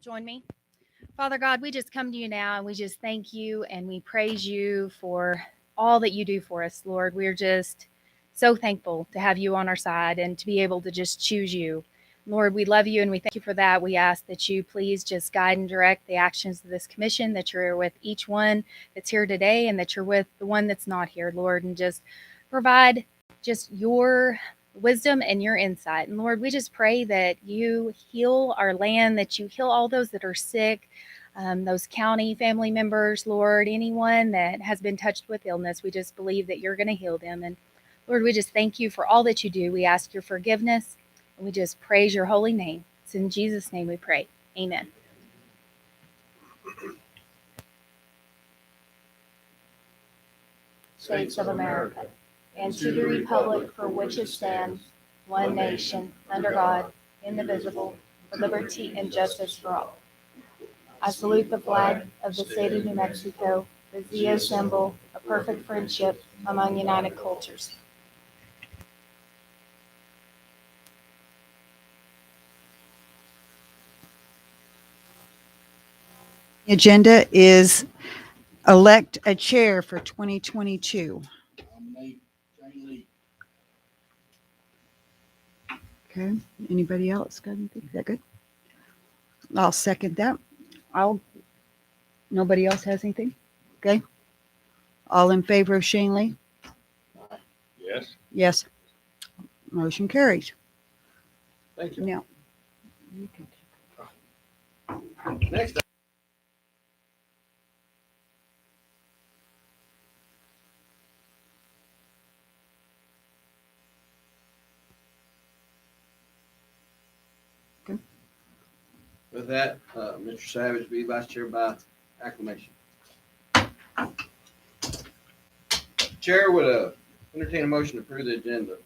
Join me. Father God, we just come to you now and we just thank you and we praise you for all that you do for us, Lord. We're just so thankful to have you on our side and to be able to just choose you. Lord, we love you and we thank you for that. We ask that you please just guide and direct the actions of this commission, that you're with each one that's here today and that you're with the one that's not here, Lord, and just provide just your wisdom and your insight. And Lord, we just pray that you heal our land, that you heal all those that are sick, those county family members, Lord, anyone that has been touched with illness. We just believe that you're going to heal them. And Lord, we just thank you for all that you do. We ask your forgiveness and we just praise your holy name. It's in Jesus' name we pray. Amen. States of America, and to the republic for which it stands, one nation, under God, indivisible, with liberty and justice for all. I salute the flag of the state of New Mexico, the symbol of perfect friendship among united cultures. The agenda is elect a chair for 2022. Okay. Anybody else got anything? Is that good? I'll second that. Nobody else has anything? Okay. All in favor of Shane Lee? Yes. Yes. Motion carries. Thank you. Now, you can Next up. Okay. With that, Mr. Savage be vice chair by acclamation. Chair would entertain a motion to approve the agenda.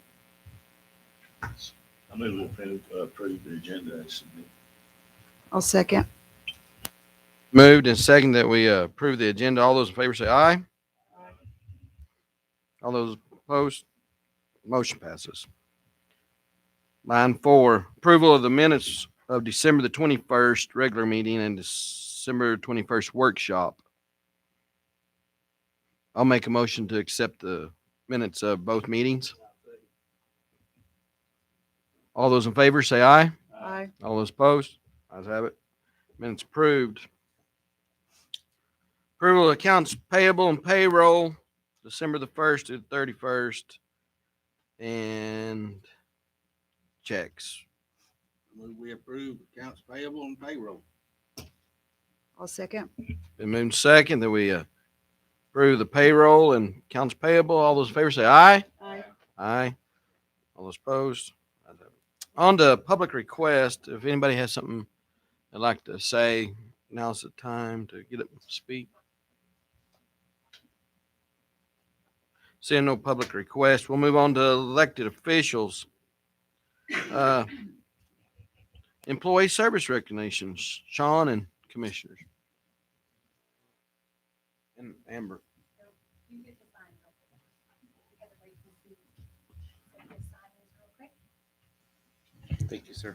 I move to approve the agenda as submitted. I'll second. Moved and second that we approve the agenda. All those in favor say aye. All those opposed, motion passes. Line 4, approval of the minutes of December the 21st regular meeting and December 21st workshop. I'll make a motion to accept the minutes of both meetings. All those in favor say aye. Aye. All those opposed, ayes have it. Minutes approved. Approval of accounts payable and payroll, December the 1st to the 31st, and checks. We approve accounts payable and payroll. I'll second. Been moved second that we approve the payroll and accounts payable. All those in favor say aye. Aye. Aye. All those opposed, ayes have it. On to public request. If anybody has something they'd like to say, now's the time to get up and speak. Seeing no public request, we'll move on to elected officials. Employee service recognitions, Sean and commissioners. And Amber. Thank you, sir.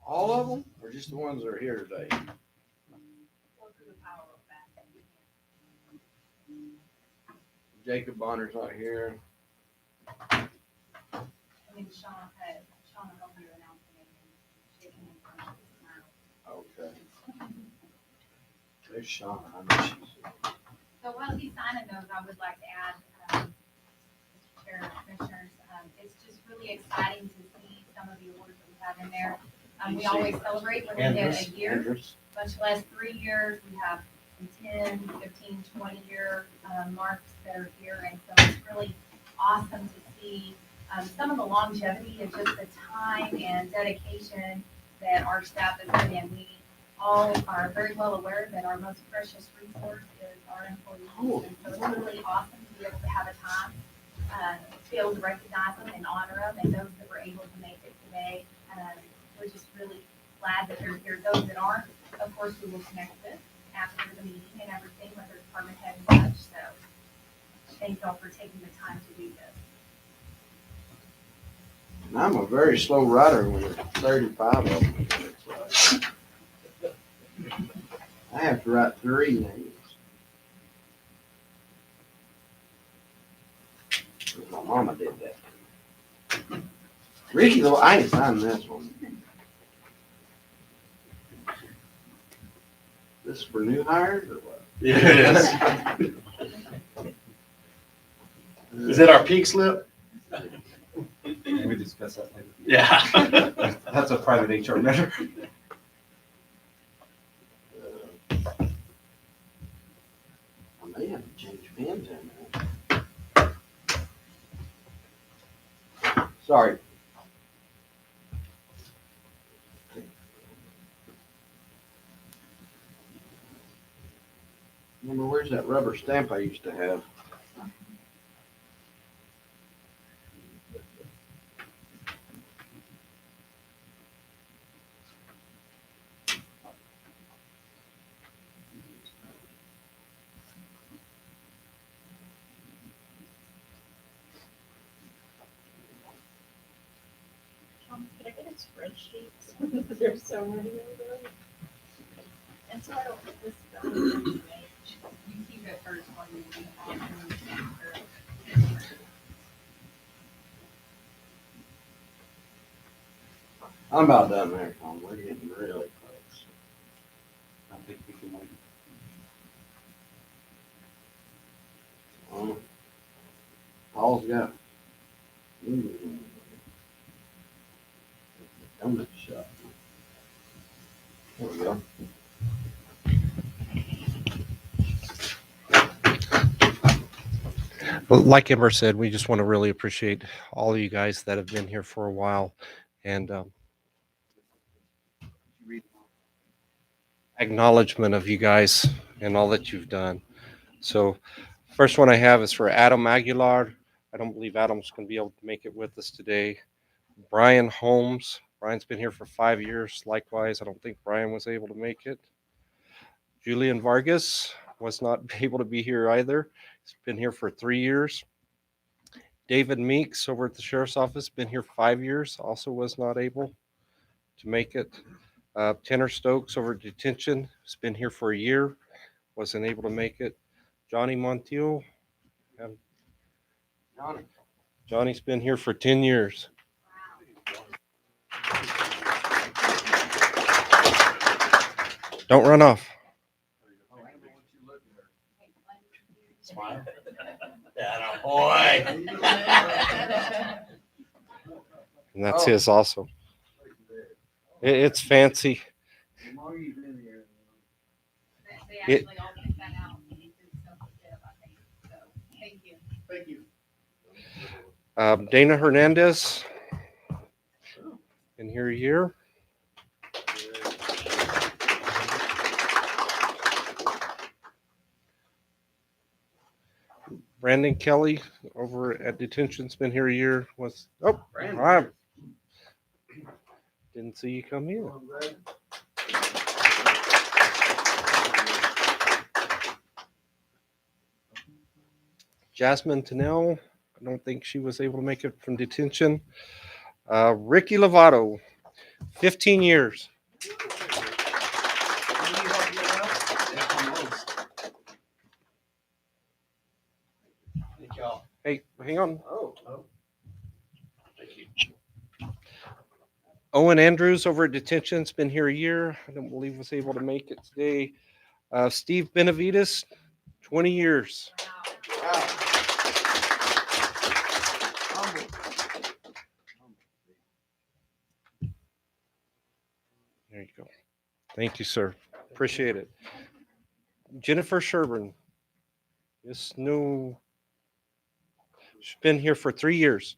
All of them, or just the ones that are here today? Jacob Bonner's not here. I mean, Sean will help you announce the name and shaking him from his Okay. There's Shauna. I know she's. So while he's signing those, I would like to add, Mr. Chair, Commissioners, it's just really exciting to see some of the awards that we have in there. We always celebrate when we hit a year, much less 3 years. We have some 10, 15, 20-year marks that are here. And so it's really awesome to see some of the longevity and just the time and dedication that our staff has put in. We all are very well aware that our most precious resource is our employees. And so it's really awesome to be able to have a time to be able to recognize them and honor them and those that were able to make it today. We're just really glad that they're here. Those that aren't, of course, we will connect with after the meeting and everything, whether department head and such. So thank y'all for taking the time to do this. And I'm a very slow writer when there's 35 of them. I have to write 3 names. My mama did that. Ricky, though, I ain't signed this one. This is for new hires or what? Yes. Is that our peak slip? We discuss that later. Yeah. That's a private HR matter. I may have to change pens in there. Sorry. Remember, where's that rubber stamp I used to have? Could I get a spreadsheet? There's so many of them. And so I don't put this down. You keep it first one. I'm about done there, Tom. We're getting really close. I think we can wait. Paul's got. Donut shop. There we go. Well, like Ember said, we just want to really appreciate all of you guys that have been here for a while and acknowledgement of you guys and all that you've done. So first one I have is for Adam Aguilar. I don't believe Adam's going to be able to make it with us today. Brian Holmes. Brian's been here for 5 years. Likewise, I don't think Brian was able to make it. Julian Vargas was not able to be here either. He's been here for 3 years. David Meeks over at the Sheriff's Office, been here 5 years, also was not able to make it. Tanner Stokes over at Detention has been here for a year, wasn't able to make it. Johnny Montiel, Johnny. Johnny's been here for 10 years. Don't run off. Smile. Yeah, boy. And that's his also. It's fancy. The more you've been here, They It- actually all picked that out and did stuff with it, I think. So thank you. thank you. Dana Hernandez, been here a year. Brandon Kelly over at Detention's been here a year. I didn't see you come in. Jasmine Tennell, I don't think she was able to make it from Detention. Ricky Lovato, 15 years. Thank y'all. Hey, hang on. Oh. Thank you. Owen Andrews over at Detention's been here a year. I don't believe was able to make it today. Steve Benavides, 20 years. There you go. Thank you, sir. Appreciate it. Jennifer Sherburne. This new. She's been here for 3 years.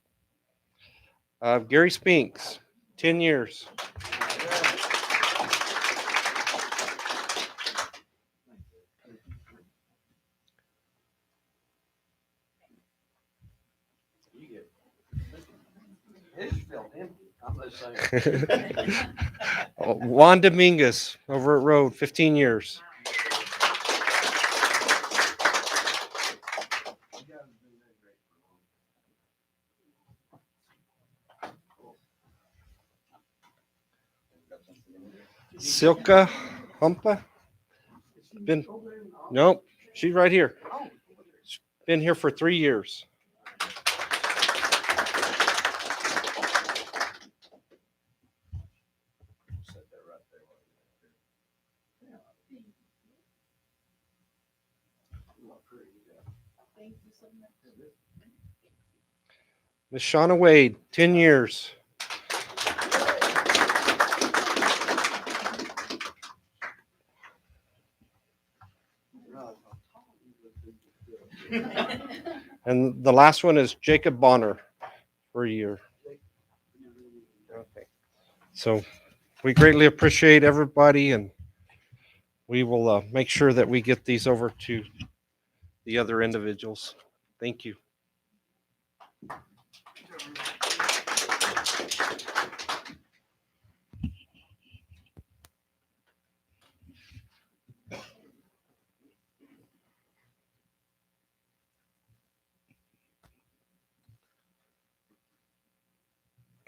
Gary Spinks, 10 years. His felt empty. I'm just saying. Juan Dominguez over at Road, 15 years. Silka Humpa. Nope, she's right here. She's been here for 3 years. Miss Shauna Wade, 10 years. And the last one is Jacob Bonner for a year. Okay. So we greatly appreciate everybody, and we will make sure that we get these over to the other individuals. Thank you.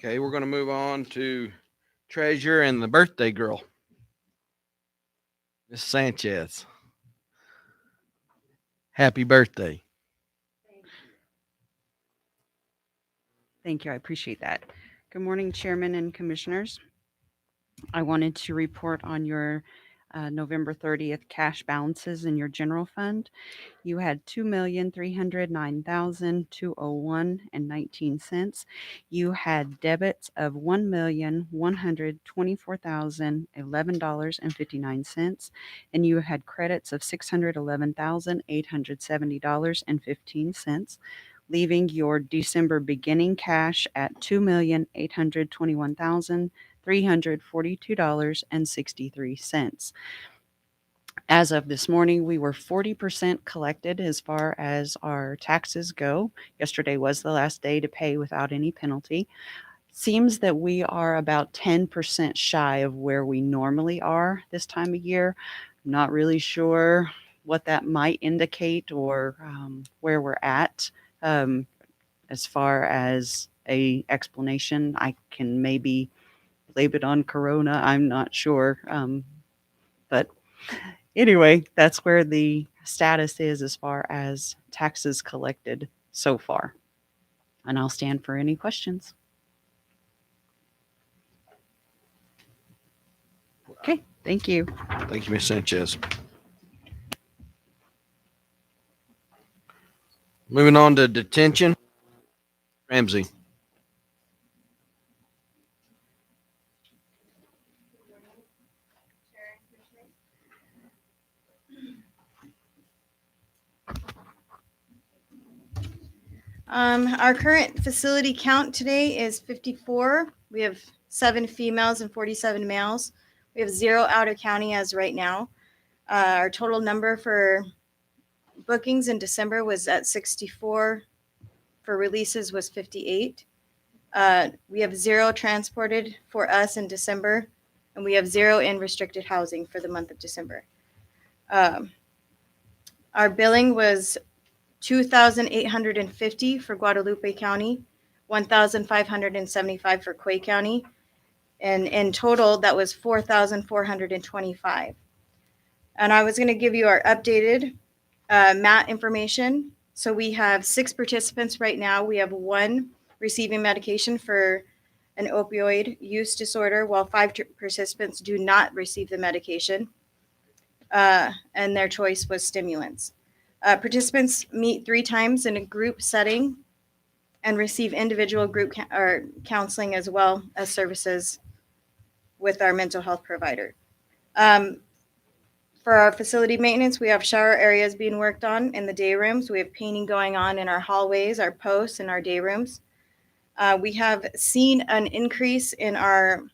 Okay, we're going to move on to treasurer and the birthday girl, Miss Sanchez. Happy birthday. Thank you. I appreciate that. Good morning, Chairman and Commissioners. I wanted to report on your November 30th cash balances in your general fund. You had $2,309,201.19. You had debits of $1,124,011.59, and you had credits of $611,870.15, leaving your December beginning cash at $2,821,342.63. As of this morning, we were 40% collected as far as our taxes go. Yesterday was the last day to pay without any penalty. Seems that we are about 10% shy of where we normally are this time of year. I'm not really sure what that might indicate or where we're at. As far as a explanation, I can maybe blame it on Corona. I'm not sure. But anyway, that's where the status is as far as taxes collected so far. And I'll stand for any questions. Okay, thank you. Thank you, Miss Sanchez. Moving on to detention. Ramsey. Our current facility count today is 54. We have 7 females and 47 males. We have 0 out of county as right now. Our total number for bookings in December was at 64. For releases was 58. We have 0 transported for us in December, and we have 0 in restricted housing for the month of December. Our billing was $2,850 for Guadalupe County, $1,575 for Quay County, and in total that was $4,425. And I was going to give you our updated MAT information. So we have 6 participants right now. We have 1 receiving medication for an opioid use disorder, while 5 participants do not receive the medication, and their choice was stimulants. Participants meet 3 times in a group setting and receive individual group counseling as well as services with our mental health provider. For our facility maintenance, we have shower areas being worked on in the day rooms. We have painting going on in our hallways, our posts, and our day rooms. We have seen an increase in our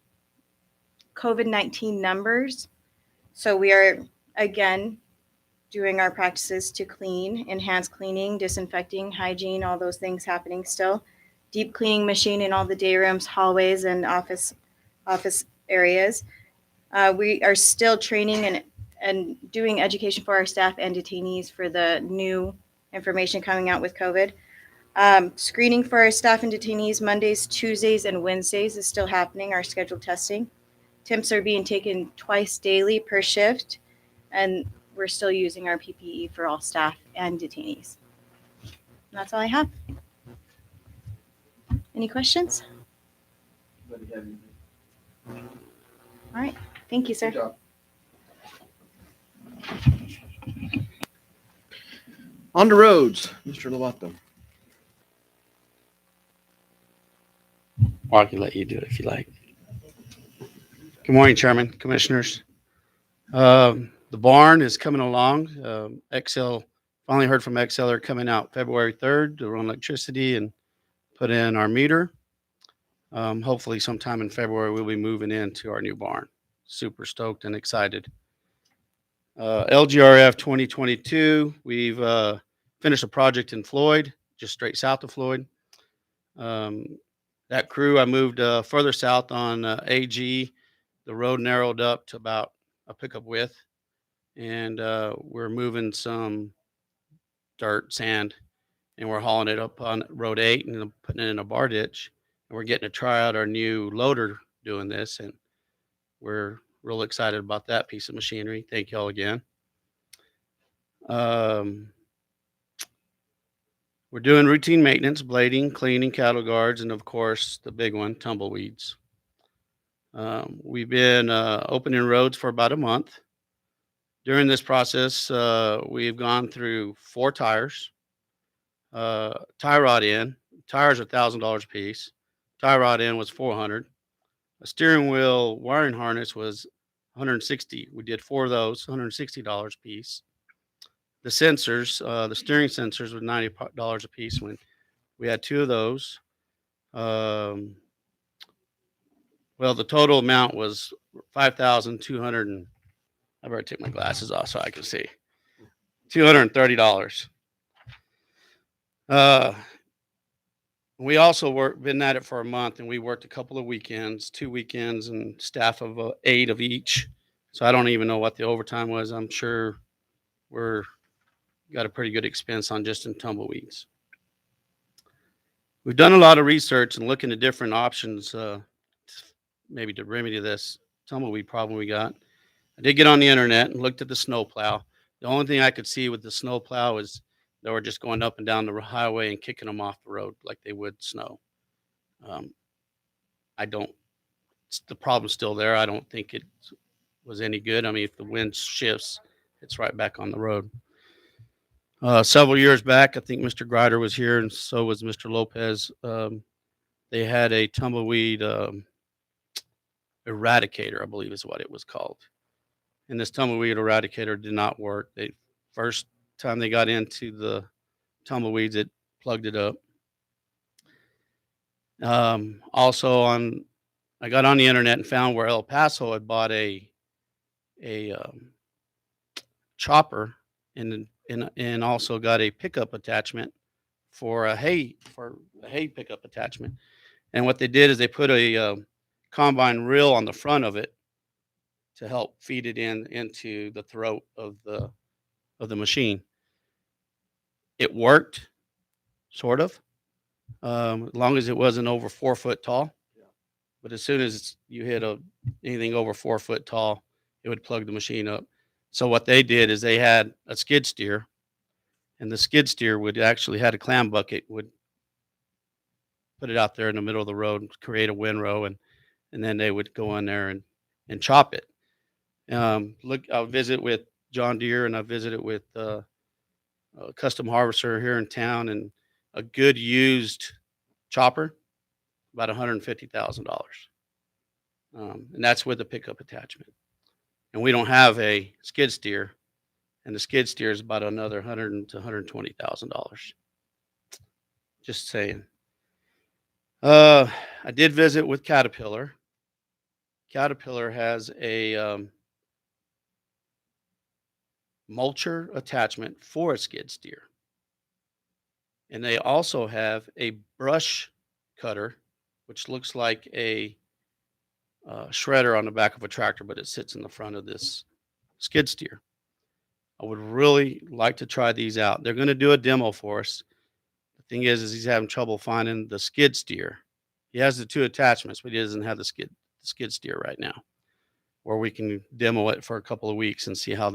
COVID-19 numbers. So we are, again, doing our practices to clean, enhanced cleaning, disinfecting, hygiene, all those things happening still. Deep cleaning machine in all the day rooms, hallways, and office areas. We are still training and doing education for our staff and detainees for the new information coming out with COVID. Screening for our staff and detainees Mondays, Tuesdays, and Wednesdays is still happening, our scheduled testing. Temps are being taken twice daily per shift, and we're still using our PPE for all staff and detainees. And that's all I have. Any questions? All right. Thank you, sir. Good job. On the roads, Mr. Lovato. Or I can let you do it if you like. Good morning, Chairman, Commissioners. The barn is coming along. XL, finally heard from XL, they're coming out February 3rd to run electricity and put in our meter. Hopefully sometime in February, we'll be moving into our new barn. Super stoked and excited. LGRF 2022, we've finished a project in Floyd, just straight south of Floyd. That crew, I moved further south on AG. The road narrowed up to about a pickup width, and we're moving some dirt, sand, and we're hauling it up on Road 8 and putting it in a bar ditch. And we're getting to try out our new loader doing this, and we're real excited about that piece of machinery. Thank y'all again. We're doing routine maintenance, blading, cleaning, cattle guards, and of course, the big one, tumbleweeds. We've been opening roads for about a month. During this process, we've gone through 4 tires, tie rod in. Tires are $1,000 a piece. Tie rod in was $400. A steering wheel wiring harness was $160. We did 4 of those, $160 a piece. The sensors, the steering sensors were $90 a piece when we had 2 of those. Well, the total amount was $5,200, and I better take my glasses off so I can see. $230. We also been at it for a month, and we worked a couple of weekends, 2 weekends, and staff of 8 of each. So I don't even know what the overtime was. I'm sure we're got a pretty good expense on just in tumbleweeds. We've done a lot of research and looking at different options, maybe to remedy this tumbleweed problem we got. I did get on the internet and looked at the snowplow. The only thing I could see with the snowplow is they were just going up and down the highway and kicking them off the road like they would snow. The problem's still there. I don't think it was any good. I mean, if the wind shifts, it's right back on the road. Several years back, I think Mr. Grider was here, and so was Mr. Lopez. They had a tumbleweed eradicator, I believe is what it was called. And this tumbleweed eradicator did not work. First time they got into the tumbleweeds, it plugged it up. Also, I got on the internet and found where El Paso had bought a chopper and also got a pickup attachment for a hay pickup attachment. And what they did is they put a combine reel on the front of it to help feed it into the throat of the machine. It worked, sort of, as long as it wasn't over 4 foot tall. But as soon as you hit anything over 4 foot tall, it would plug the machine up. So what they did is they had a skid steer, and the skid steer would actually had a clam bucket, would put it out there in the middle of the road, create a windrow, and then they would go in there and chop it. I'll visit with John Deere, and I visited with a custom harvester here in town, and a good used chopper, about $150,000. And that's with a pickup attachment. And we don't have a skid steer, and the skid steer is about another $100,000 to $120,000. Just saying. I did visit with Caterpillar. Caterpillar has a mulcher attachment for a skid steer. And they also have a brush cutter, which looks like a shredder on the back of a tractor, but it sits in the front of this skid steer. I would really like to try these out. They're going to do a demo for us. The thing is he's having trouble finding the skid steer. He has the 2 attachments, but he doesn't have the skid steer right now, where we can demo it for a couple of weeks and see how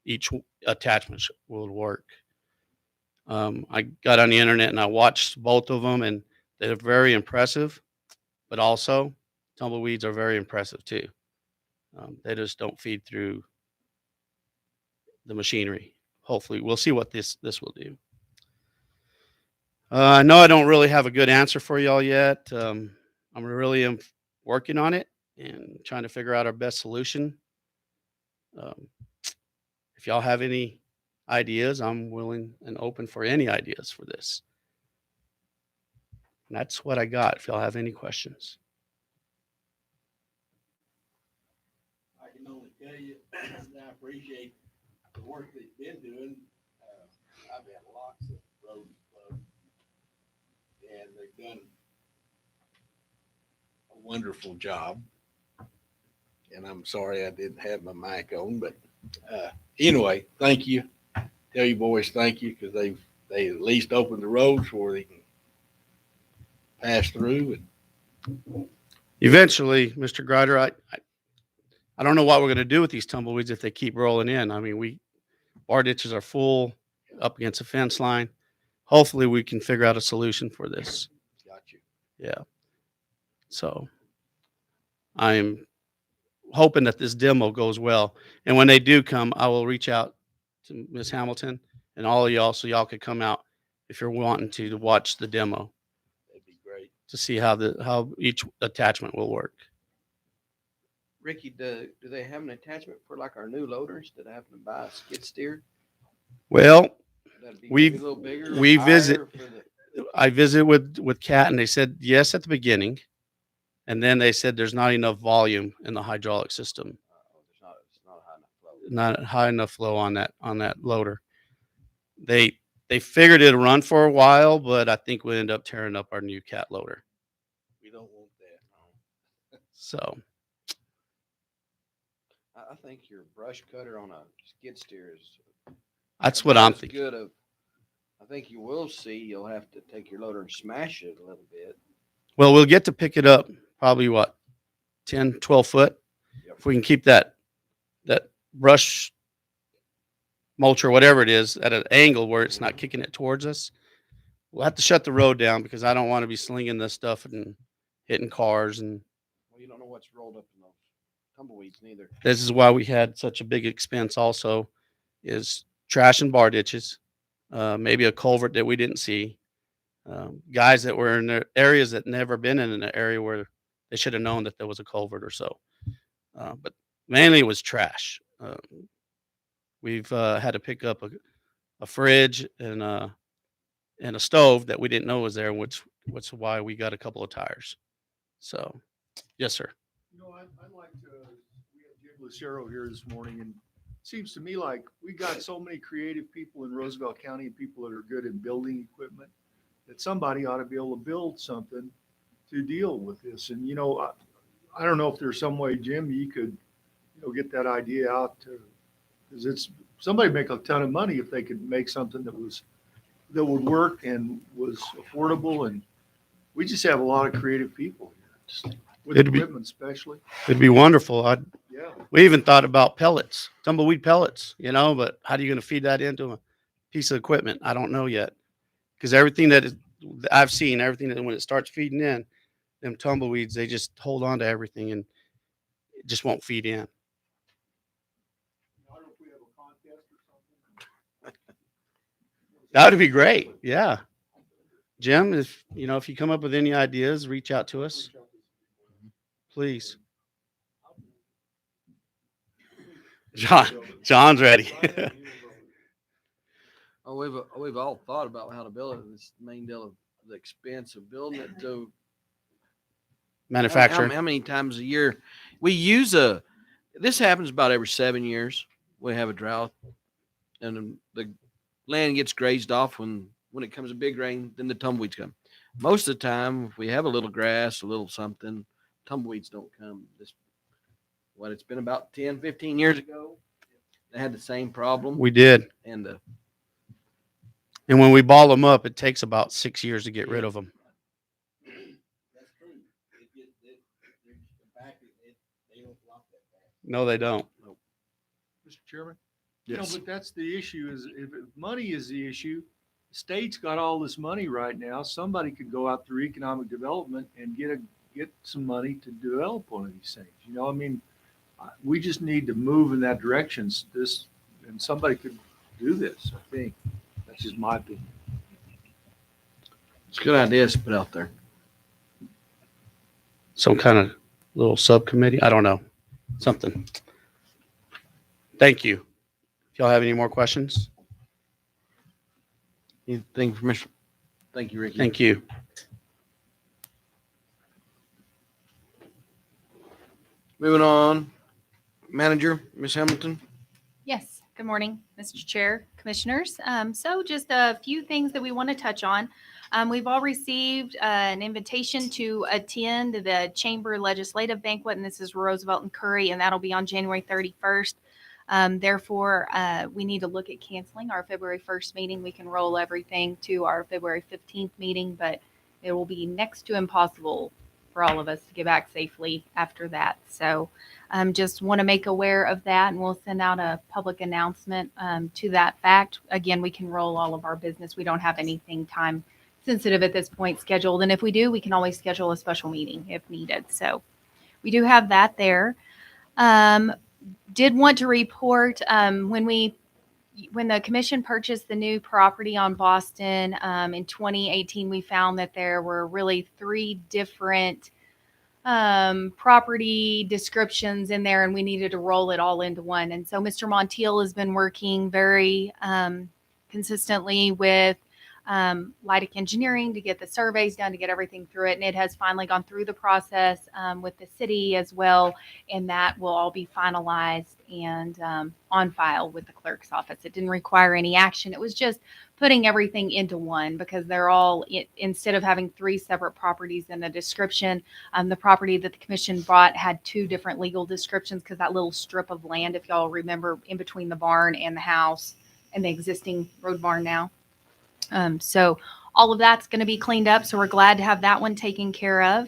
each attachment will work. I got on the internet and I watched both of them, and they're very impressive, but also tumbleweeds are very impressive too. They just don't feed through the machinery. Hopefully we'll see what this will do. I know I don't really have a good answer for y'all yet. I'm really working on it and trying to figure out our best solution. If y'all have any ideas, I'm willing and open for any ideas for this. And that's what I got. If y'all have any questions. I can only tell you, and I appreciate the work that you've been doing. I've had lots of roads closed, and they've done a wonderful job. And I'm sorry I didn't have my mic on, but anyway, thank you. Tell you boys thank you, because they at least opened the roads where they can pass through. And Eventually, Mr. Grider, I don't know what we're going to do with these tumbleweeds if they keep rolling in. I mean, our ditches are full up against a fence line. Hopefully we can figure out a solution for this. got you. Yeah. So I'm hoping that this demo goes well. And when they do come, I will reach out to Ms. Hamilton and all of y'all so y'all could come out if you're wanting to watch the demo That'd be great. to see how each attachment will work. Ricky, do they have an attachment for like our new loaders that happen to buy a skid steer? Well, That'd be We've- maybe a little bigger. we higher visit- for the- I visited with Cat and they said yes at the beginning. And then they said there's not enough volume in the hydraulic system, it's not a high enough flow. not high enough flow on that loader. They figured it'd run for a while, but I think we'll end up tearing up our new Cat loader. We don't want that. No. So I think your brush cutter on a skid steer is. that's what I'm as thinking. Good of. I think you will see. You'll have to take your loader and smash it a little bit. Well, we'll get to pick it up probably 10, 12 foot. Yep. If we can keep that brush mulch or whatever it is at an angle where it's not kicking it towards us. We'll have to shut the road down because I don't want to be slinging this stuff and hitting cars. And Well, you don't know what's rolled up in those tumbleweeds neither. this is why we had such a big expense also is trash and bar ditches, maybe a culvert that we didn't see. Guys that were in the areas that never been in an area where they should have known that there was a culvert or so. But mainly it was trash. We've had to pick up a fridge and a stove that we didn't know was there, which why we got a couple of tires. So, yes, sir. You know, I'd like to, we have Jim Lucero here this morning, and it seems to me like we got so many creative people in Roosevelt County and people that are good in building equipment that somebody ought to be able to build something to deal with this. And, you know, I don't know if there's some way, Jim, you could, get that idea out to, because it's, somebody make a ton of money if they could make something that would work and was affordable. And we just have a lot of creative people here, just with It'd be- equipment especially. It'd be wonderful. Yeah. We even thought about pellets, tumbleweed pellets, but how are you going to feed that into a piece of equipment? I don't know yet. Because everything that I've seen, everything that when it starts feeding in, them tumbleweeds, they just hold on to everything and it just won't feed in. I don't know if we have a contest or something. That would be great. Yeah. Jim, if you come up with any ideas, reach out to us, please. John's ready. We've all thought about how to build it. This main deal of the expense of building it to Manufacturer. How many times a year we use this happens about every 7 years. We have a drought and the land gets grazed off when it comes a big rain, then the tumbleweeds come. Most of the time, if we have a little grass, a little something, tumbleweeds don't come. It's been about 10, 15 years ago. They had the same problem. We did. And And when we ball them up, it takes about 6 years to get rid of them. That's true. They don't block that back. No, they don't. Mr. Chairman? yes, No, but that's the issue is if money is the issue, the state's got all this money right now. Somebody could go out through economic development and get some money to develop one of these things. You know, I mean, we just need to move in that direction. And somebody could do this, I think. That's just my opinion. it's a good idea to put out there. Some kind of little subcommittee. I don't know. Something. Thank you. If y'all have any more questions, Anything for Mr. Thank you, Ricky. thank you. Moving on, manager, Ms. Hamilton. Yes. Good morning, Mr. Chair, Commissioners. So just a few things that we want to touch on. We've all received an invitation to attend the Chamber Legislative Banquet, and this is Roosevelt and Curry, and that'll be on January 31st. Therefore, we need to look at canceling our February 1st meeting. We can roll everything to our February 15th meeting, but it will be next to impossible for all of us to get back safely after that. So just want to make aware of that, and we'll send out a public announcement to that fact. Again, we can roll all of our business. We don't have anything time sensitive at this point scheduled. And if we do, we can always schedule a special meeting if needed. So we do have that there. Did want to report when the commission purchased the new property on Boston in 2018, we found that there were really 3 different property descriptions in there, and we needed to roll it all into one. And so Mr. Montiel has been working very consistently with Leidic Engineering to get the surveys done, to get everything through it. And it has finally gone through the process with the city as well. And that will all be finalized and on file with the clerk's office. It didn't require any action. It was just putting everything into one, because they're all, instead of having 3 separate properties in a description, the property that the commission bought had 2 different legal descriptions, because that little strip of land, if y'all remember, in between the barn and the house and the existing road barn now. So all of that's going to be cleaned up. So we're glad to have that one taken care of.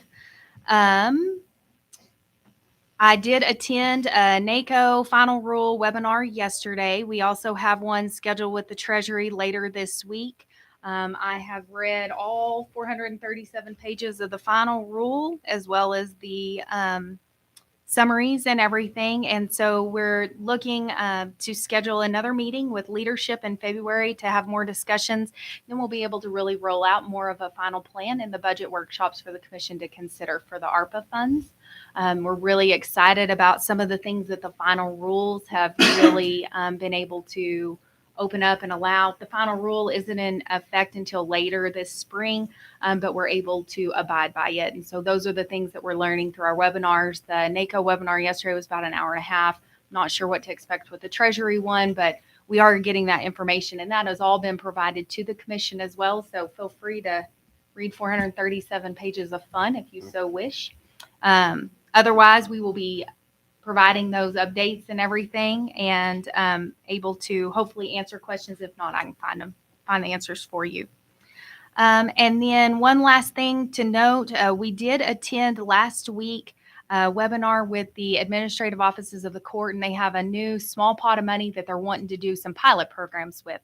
I did attend a NACO final rule webinar yesterday. We also have one scheduled with the Treasury later this week. I have read all 437 pages of the final rule, as well as the summaries and everything. And so we're looking to schedule another meeting with leadership in February to have more discussions. Then we'll be able to really roll out more of a final plan in the budget workshops for the commission to consider for the ARPA funds. We're really excited about some of the things that the final rules have really been able to open up and allow. The final rule isn't in effect until later this spring, but we're able to abide by it. And so those are the things that we're learning through our webinars. The NACO webinar yesterday was about an hour and a half. Not sure what to expect with the Treasury one, but we are getting that information, and that has all been provided to the commission as well. So feel free to read 437 pages of fun if you so wish. Otherwise, we will be providing those updates and everything, and able to hopefully answer questions. If not, I can find the answers for you. And then one last thing to note, we did attend last week a webinar with the administrative offices of the court, and they have a new small pot of money that they're wanting to do some pilot programs with.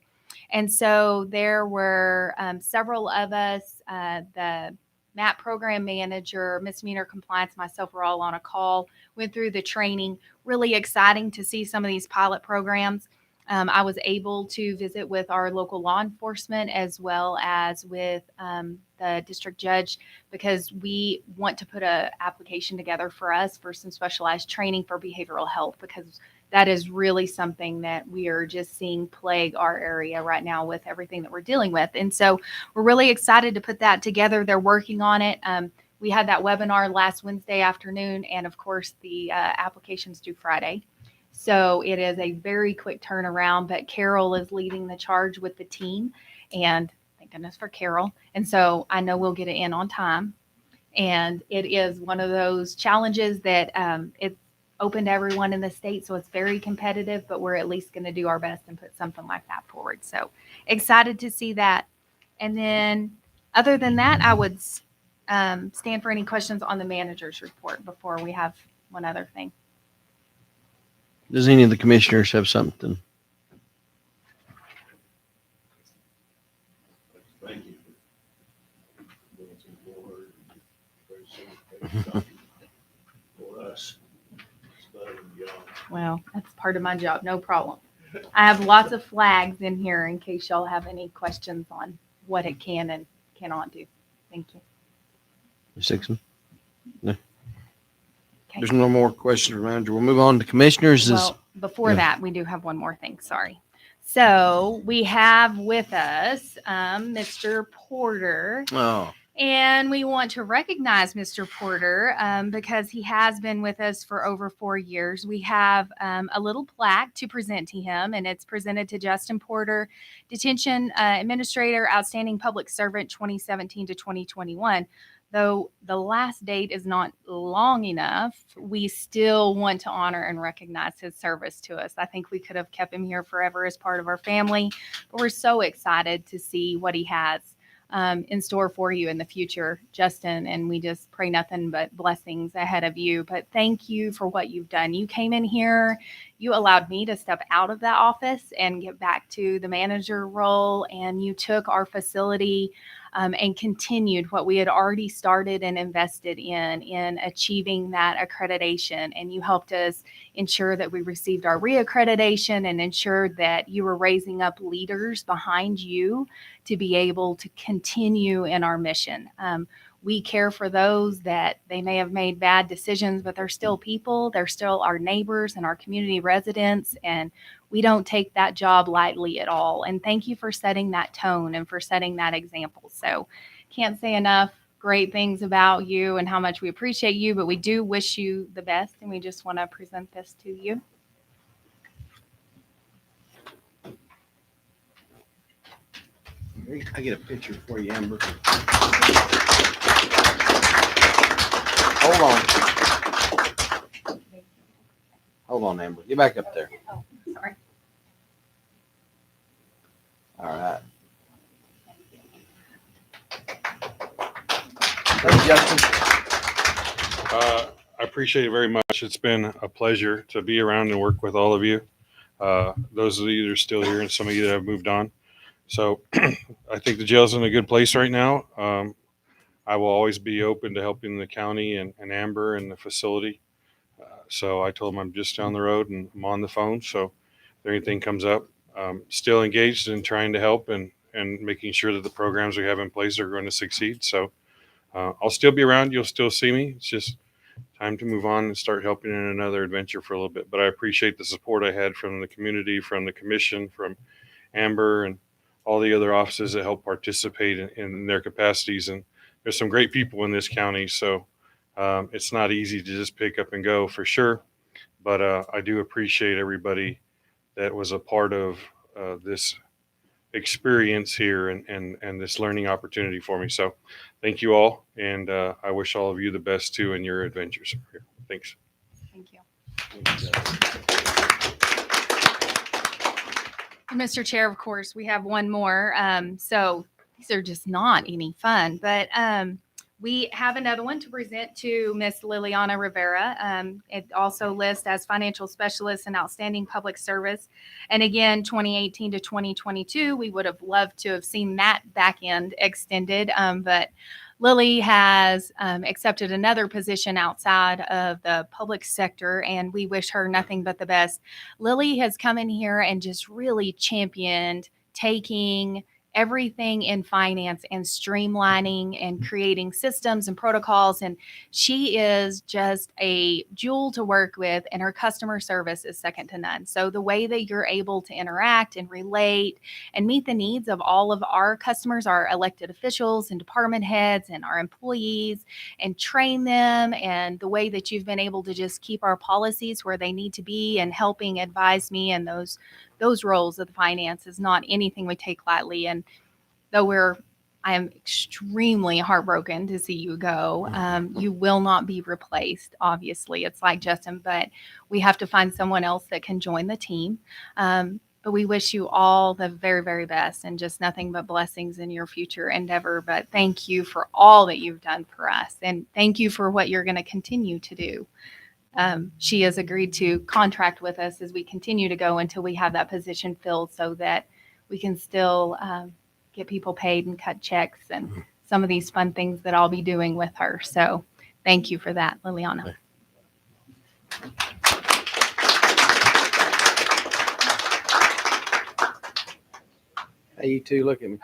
And so there were several of us, the MAP program manager, misdemeanor compliance, myself were all on a call, went through the training. Really exciting to see some of these pilot programs. I was able to visit with our local law enforcement as well as with the district judge, because we want to put an application together for us for some specialized training for behavioral health, because that is really something that we are just seeing plague our area right now with everything that we're dealing with. And so we're really excited to put that together. They're working on it. We had that webinar last Wednesday afternoon, and of course the applications due Friday. So it is a very quick turnaround, but Carol is leading the charge with the team, and thank goodness for Carol. And so I know we'll get it in on time. And it is one of those challenges that it's open to everyone in the state. So it's very competitive, but we're at least going to do our best and put something like that forward. So excited to see that. And then other than that, I would stand for any questions on the manager's report before we have one other thing. Does any of the commissioners have something? Thank you. For doing some more and for us. It's better than y'all. Well, that's part of my job. No problem. I have lots of flags in here in case y'all have any questions on what it can and cannot do. Thank you. Six. No. Okay. There's no more questions, manager. We'll move on to commissioners. Well, before yeah. that, we do have one more thing. Sorry. So we have with us Mr. Porter, Oh, and we want to recognize Mr. Porter because he has been with us for over 4 years. We have a little plaque to present to him, and it's presented to Justin Porter, Detention Administrator, Outstanding Public Servant 2017 to 2021. Though the last date is not long enough, we still want to honor and recognize his service to us. I think we could have kept him here forever as part of our family, but we're so excited to see what he has in store for you in the future, Justin, and we just pray nothing but blessings ahead of you. But thank you for what you've done. You came in here, you allowed me to step out of that office and get back to the manager role, and you took our facility and continued what we had already started and invested in achieving that accreditation. And you helped us ensure that we received our reaccreditation and ensured that you were raising up leaders behind you to be able to continue in our mission. We care for those that they may have made bad decisions, but they're still people. They're still our neighbors and our community residents. And we don't take that job lightly at all. And thank you for setting that tone and for setting that example. So can't say enough great things about you and how much we appreciate you, but we do wish you the best. And we just want to present this to you. I get a picture for you, Amber. Hold on. Hold on, Amber. Get back up there. Oh, sorry. All right. Thank you, Justin. I appreciate it very much. It's been a pleasure to be around and work with all of you. Those of you that are still here and some of you that have moved on. So I think the jail's in a good place right now. I will always be open to helping the county and Amber and the facility. So I told them I'm just down the road and I'm on the phone. So if anything comes up, still engaged in trying to help and making sure that the programs we have in place are going to succeed. So I'll still be around. You'll still see me. It's just time to move on and start helping in another adventure for a little bit. But I appreciate the support I had from the community, from the commission, from Amber, and all the other offices that help participate in their capacities. And there's some great people in this county. So it's not easy to just pick up and go for sure. But I do appreciate everybody that was a part of this experience here and this learning opportunity for me. So thank you all. And I wish all of you the best too in your adventures here. Thanks. Thank you. Mr. Chair, of course, we have one more. So these are just not any fun, but we have another one to present to Miss Liliana Rivera. It also lists as financial specialist and outstanding public service. And again, 2018 to 2022, we would have loved to have seen that back end extended, but Lily has accepted another position outside of the public sector, and we wish her nothing but the best. Lily has come in here and just really championed taking everything in finance and streamlining and creating systems and protocols. And she is just a jewel to work with, and her customer service is second to none. So the way that you're able to interact and relate and meet the needs of all of our customers, our elected officials and department heads and our employees, and train them, and the way that you've been able to just keep our policies where they need to be and helping advise me in those roles of the finance is not anything we take lightly. And though we're I am extremely heartbroken to see you go. You will not be replaced, obviously. It's like Justin, but we have to find someone else that can join the team. But we wish you all the very, very best and just nothing but blessings in your future endeavor. But thank you for all that you've done for us. And thank you for what you're going to continue to do. She has agreed to contract with us as we continue to go until we have that position filled so that we can still get people paid and cut checks and some of these fun things that I'll be doing with her. So thank you for that, Liliana. Hey, you two, look at me.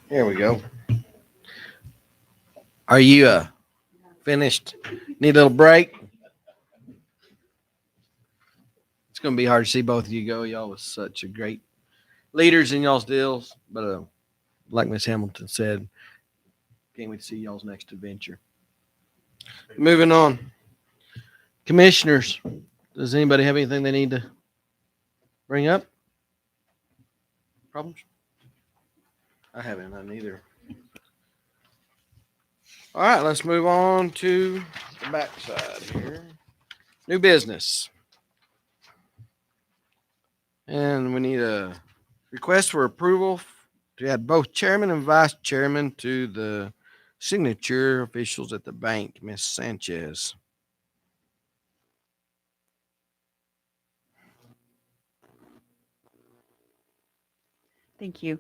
Here we go. Are you finished? Need a little break? It's going to be hard to see both of you go. Y'all was such a great leaders in y'all's deals. But like Miss Hamilton said, can't wait to see y'all's next adventure. Moving on. Commissioners, does anybody have anything they need to bring up? Problems? I haven't, none either. All right, let's move on to the backside here. New business. And we need a request for approval to add both chairman and vice chairman to the signature officials at the bank, Miss Sanchez. Thank you.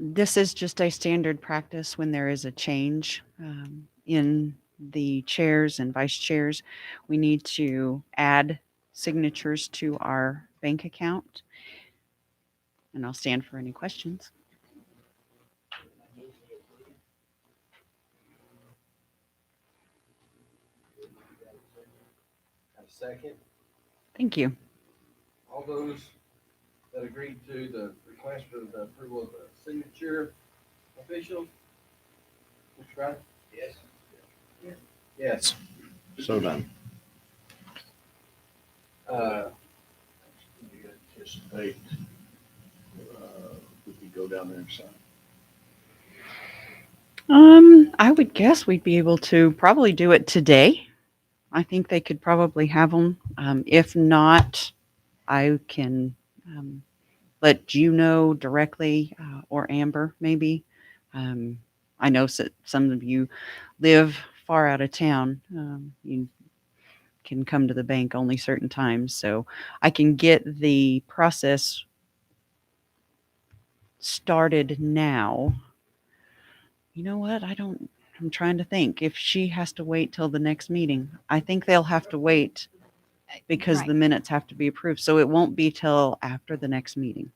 This is just a standard practice when there is a change in the chairs and vice chairs. We need to add signatures to our bank account. And I'll stand for any questions. Second. Thank you. All those that agreed to the request for the approval of the signature officials? Mr. Ryder? Yes. Yes. So done. You anticipate, we could go down there and sign. I would guess we'd be able to probably do it today. I think they could probably have them. If not, I can let you know directly or Amber maybe. I know some of you live far out of town. You can come to the bank only certain times. So I can get the process started now. You know what? I'm trying to think if she has to wait till the next meeting. I think they'll have to wait because Right. the minutes have to be approved. So it won't be till after the next meeting.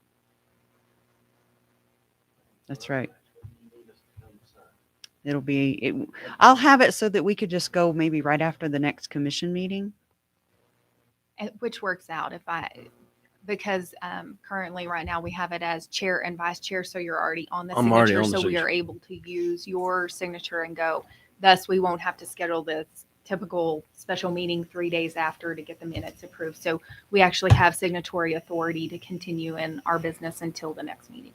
That's right. I'll have it so that we could just go maybe right after the next commission meeting. Which works out because currently right now we have it as chair and vice chair. So you're already on the I'm already signature. on the So we signature. are able to use your signature and go. Thus, we won't have to schedule this typical special meeting 3 days after to get the minutes approved. So we actually have signatory authority to continue in our business until the next meeting.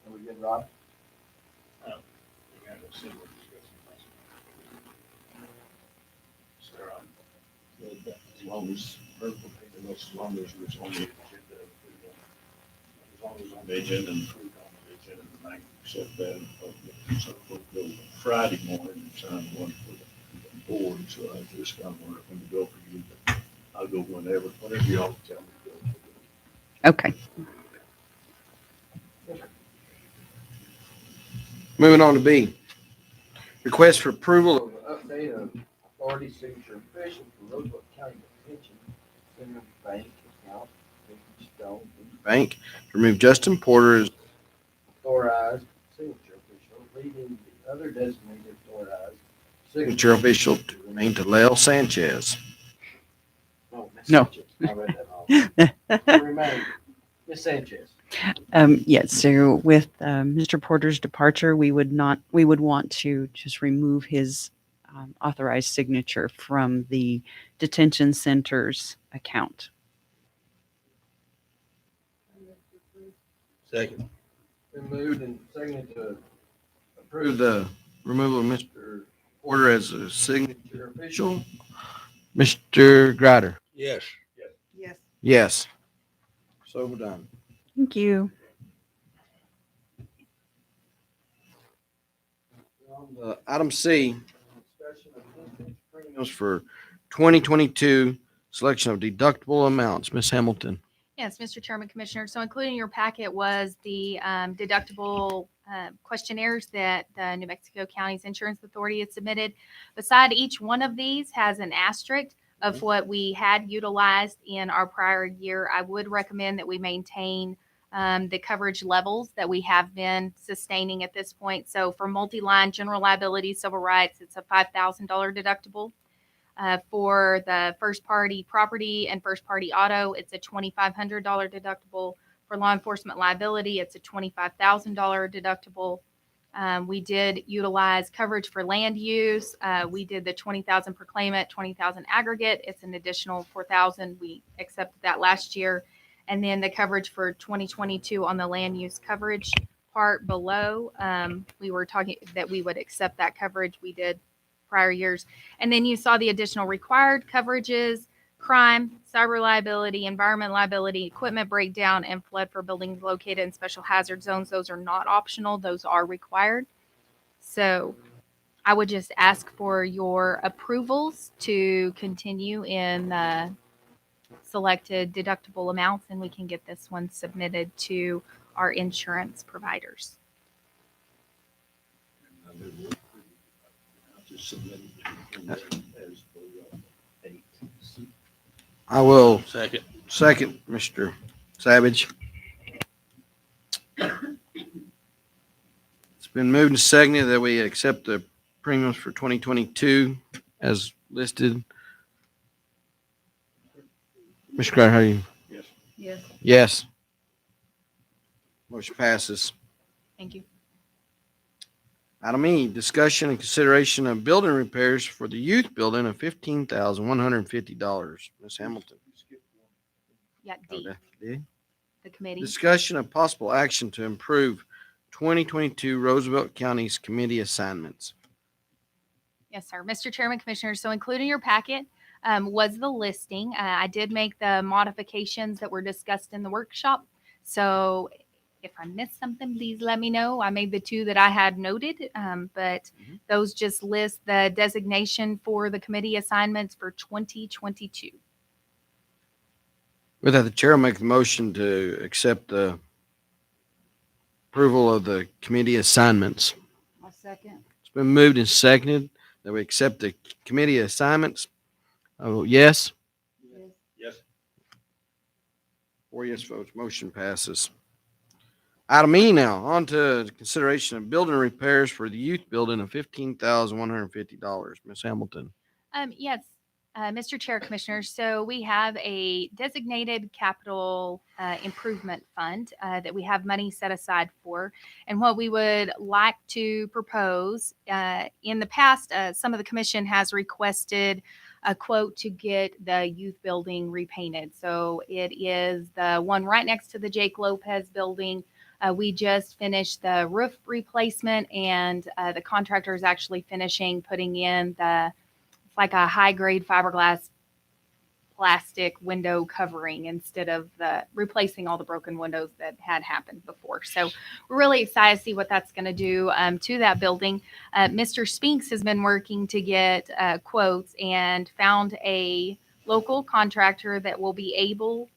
Are we good, Rob? We gotta see what he's got some. Sarah, as long as, as long as it's on the agenda, as long as on the agenda and approved on the agenda, the bank accept that. So we'll go Friday morning and sign one for the board, so I just kind of wonder when to go for you, but I'll go whenever y'all tell me to go. Okay. Moving on to B. Request for approval of update of authority signature official for Roosevelt County Pension Center Bank account. Bank to remove Justin Porter as authorized signature official, leaving the other designated authorized signature official to remain to Lel Sanchez. No. I read that wrong. Remain. Ms. Sanchez. Yes, so with Mr. Porter's departure, we would want to just remove his authorized signature from the detention center's account. Second. Been moved and seconded to approve the removal of Mr. Porter as a signature official. Mr. Greider? Yes. Yes. Yes. So we're done. Thank you. Item C, discussion of insurance premiums for 2022, selection of deductible amounts. Ms. Hamilton. Yes, Mr. Chairman, Commissioner. So included in your packet was the deductible questionnaires that the New Mexico County's Insurance Authority has submitted. Beside each one of these has an asterisk of what we had utilized in our prior year. I would recommend that we maintain the coverage levels that we have been sustaining at this point. So for multi-line general liability, civil rights, it's a $5,000 deductible. For the first party property and first party auto, it's a $2,500 deductible. For law enforcement liability, it's a $25,000 deductible. We did utilize coverage for land use. We did the 20,000 per claimant, 20,000 aggregate. It's an additional 4,000. We accepted that last year. And then the coverage for 2022 on the land use coverage part below, we were talking that we would accept that coverage. We did prior years. And then you saw the additional required coverages: crime, cyber liability, environment liability, equipment breakdown, and flood for buildings located in special hazard zones. Those are not optional. Those are required. So I would just ask for your approvals to continue in the selected deductible amounts, and we can get this one submitted to our insurance providers. I will Second. second Mr. Savage. It's been moved and seconded that we accept the premiums for 2022 as listed. Mr. Greider, how do you? Yes. Yes. Motion passes. Thank you. Item E, discussion and consideration of building repairs for the youth building of $15,150. Ms. Hamilton. Yeah, D, D. the committee. Discussion of possible action to improve 2022 Roosevelt County's committee assignments. Yes, sir. Mr. Chairman, Commissioners, so included in your packet was the listing. I did make the modifications that were discussed in the workshop. So if I missed something, please let me know. I made the two that I had noted, but those just list the designation for the committee assignments for 2022. With that, the chair will make the motion to accept the approval of the committee assignments. I'll second. It's been moved and seconded that we accept the committee assignments. Oh, yes? Yes. 4 yes votes. Motion passes. Item E now, on to consideration of building repairs for the youth building of $15,150. Ms. Hamilton. Yes, Mr. Chair, Commissioners. So we have a designated capital improvement fund that we have money set aside for. And what we would like to propose, in the past, some of the commission has requested a quote to get the youth building repainted. So it is the one right next to the Jake Lopez building. We just finished the roof replacement, and the contractor is actually finishing putting in it's like a high grade fiberglass plastic window covering instead of replacing all the broken windows that had happened before. So we're really excited to see what that's going to do to that building. Mr. Spinks has been working to get quotes and found a local contractor that will be able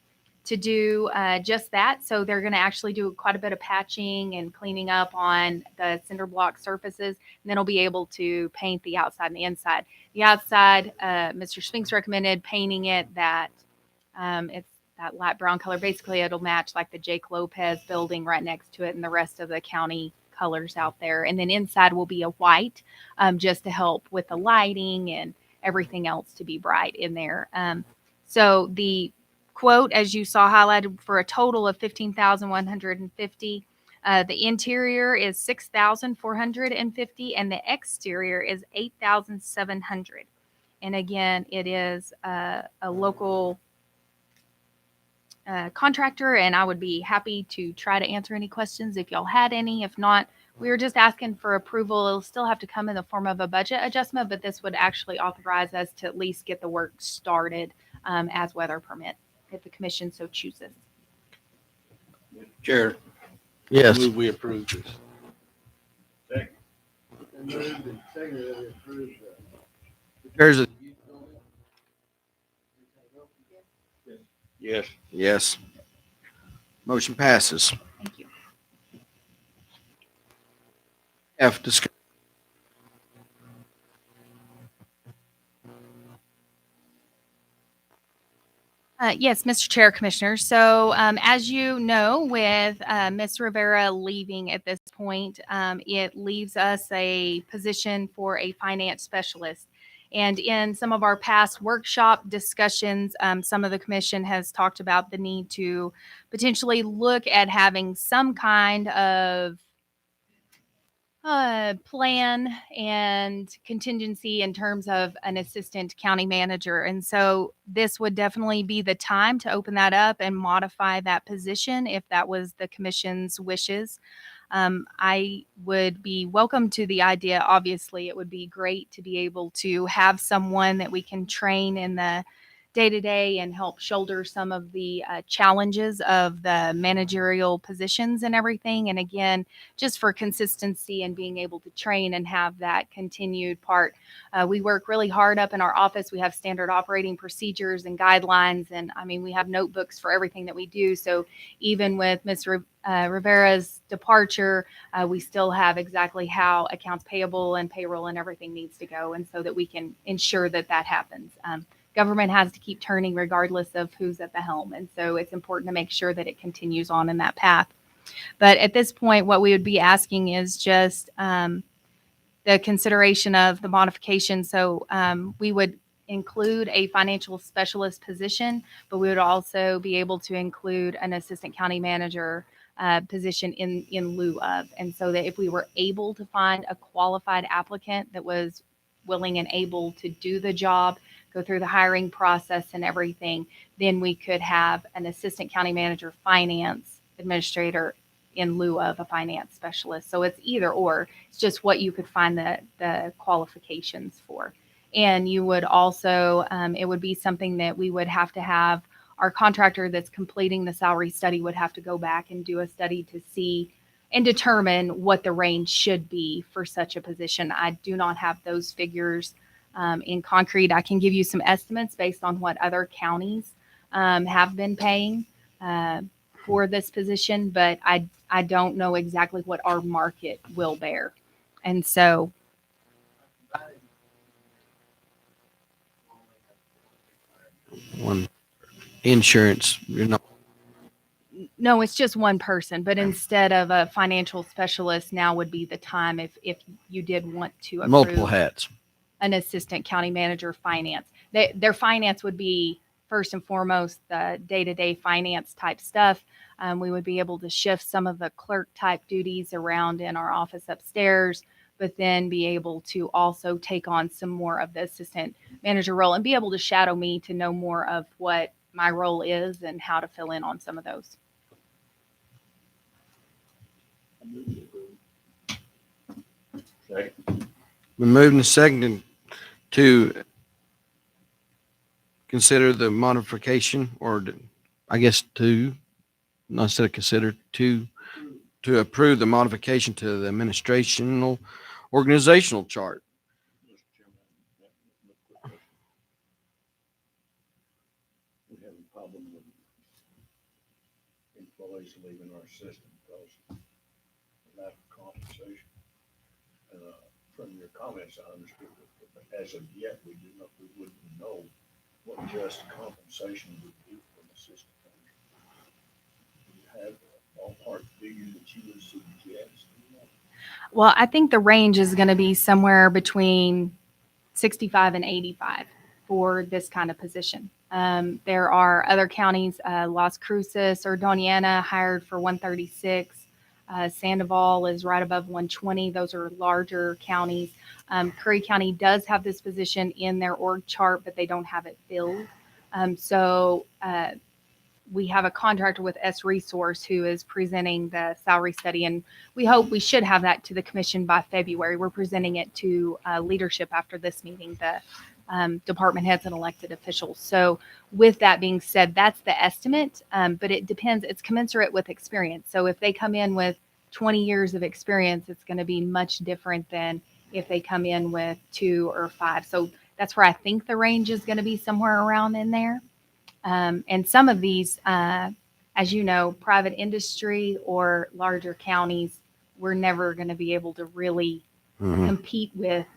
to do just that. So they're going to actually do quite a bit of patching and cleaning up on the cinder block surfaces, and then they'll be able to paint the outside and the inside. The outside, Mr. Spinks recommended painting it that it's that light brown color. Basically, it'll match like the Jake Lopez building right next to it and the rest of the county colors out there. And then inside will be a white, just to help with the lighting and everything else to be bright in there. So the quote, as you saw highlighted, for a total of $15,150. The interior is $6,450, and the exterior is $8,700. And again, it is a local contractor, and I would be happy to try to answer any questions if y'all had any. If not, we were just asking for approval. It'll still have to come in the form of a budget adjustment, but this would actually authorize us to at least get the work started as weather permit, if the commission so chooses. Chair, Yes. move we approve this. There's a. Yes. Yes. Motion passes. Thank you. F, discuss. Yes, Mr. Chair, Commissioners. So as you know, with Ms. Rivera leaving at this point, it leaves us a position for a finance specialist. And in some of our past workshop discussions, some of the commission has talked about the need to potentially look at having some kind of plan and contingency in terms of an assistant county manager. And so this would definitely be the time to open that up and modify that position if that was the commission's wishes. I would be welcome to the idea. Obviously, it would be great to be able to have someone that we can train in the day-to-day and help shoulder some of the challenges of the managerial positions and everything. And again, just for consistency and being able to train and have that continued part. We work really hard up in our office. We have standard operating procedures and guidelines. And I mean, we have notebooks for everything that we do. So even with Ms. Rivera's departure, we still have exactly how accounts payable and payroll and everything needs to go. And so that we can ensure that that happens. Government has to keep turning regardless of who's at the helm. And so it's important to make sure that it continues on in that path. But at this point, what we would be asking is just the consideration of the modification. So we would include a financial specialist position, but we would also be able to include an assistant county manager position in lieu of. And so that if we were able to find a qualified applicant that was willing and able to do the job, go through the hiring process and everything, then we could have an assistant county manager finance administrator in lieu of a finance specialist. So it's either or. It's just what you could find the qualifications for. And you would also, it would be something that we would have to have our contractor that's completing the salary study would have to go back and do a study to see and determine what the range should be for such a position. I do not have those figures in concrete. I can give you some estimates based on what other counties have been paying for this position, but I don't know exactly what our market will bear. And so One insurance, you're not. no, it's just one person, but instead of a financial specialist, now would be the time if you did want to approve Multiple hats. an assistant county manager finance. Their finance would be first and foremost the day-to-day finance type stuff. We would be able to shift some of the clerk type duties around in our office upstairs, but then be able to also take on some more of the assistant manager role and be able to shadow me to know more of what my role is and how to fill in on some of those. We moved and seconded to consider the modification, or I guess not instead of consider, to approve the modification to the administrational organizational chart. We have a problem with employees leaving our system because of lack of compensation. From your comments, I understood that, but as of yet, we wouldn't know what just compensation would be for an assistant manager. Do you have a ballpark figure that you would suggest? Well, I think the range is going to be somewhere between 65 and 85. for this kind of position. There are other counties, Las Cruces or Doniana hired for 136. Sandoval is right above 120. Those are larger counties. Curry County does have this position in their org chart, but they don't have it filled. We have a contractor with S Resource who is presenting the salary study, and we should have that to the commission by February. We're presenting it to leadership after this meeting, the department heads and elected officials. So with that being said, that's the estimate, but it depends. It's commensurate with experience. So if they come in with 20 years of experience, it's going to be much different than if they come in with 2 or 5. So that's where I think the range is going to be somewhere around in there. And some of these, as you know, private industry or larger counties, we're never going to be able to really compete with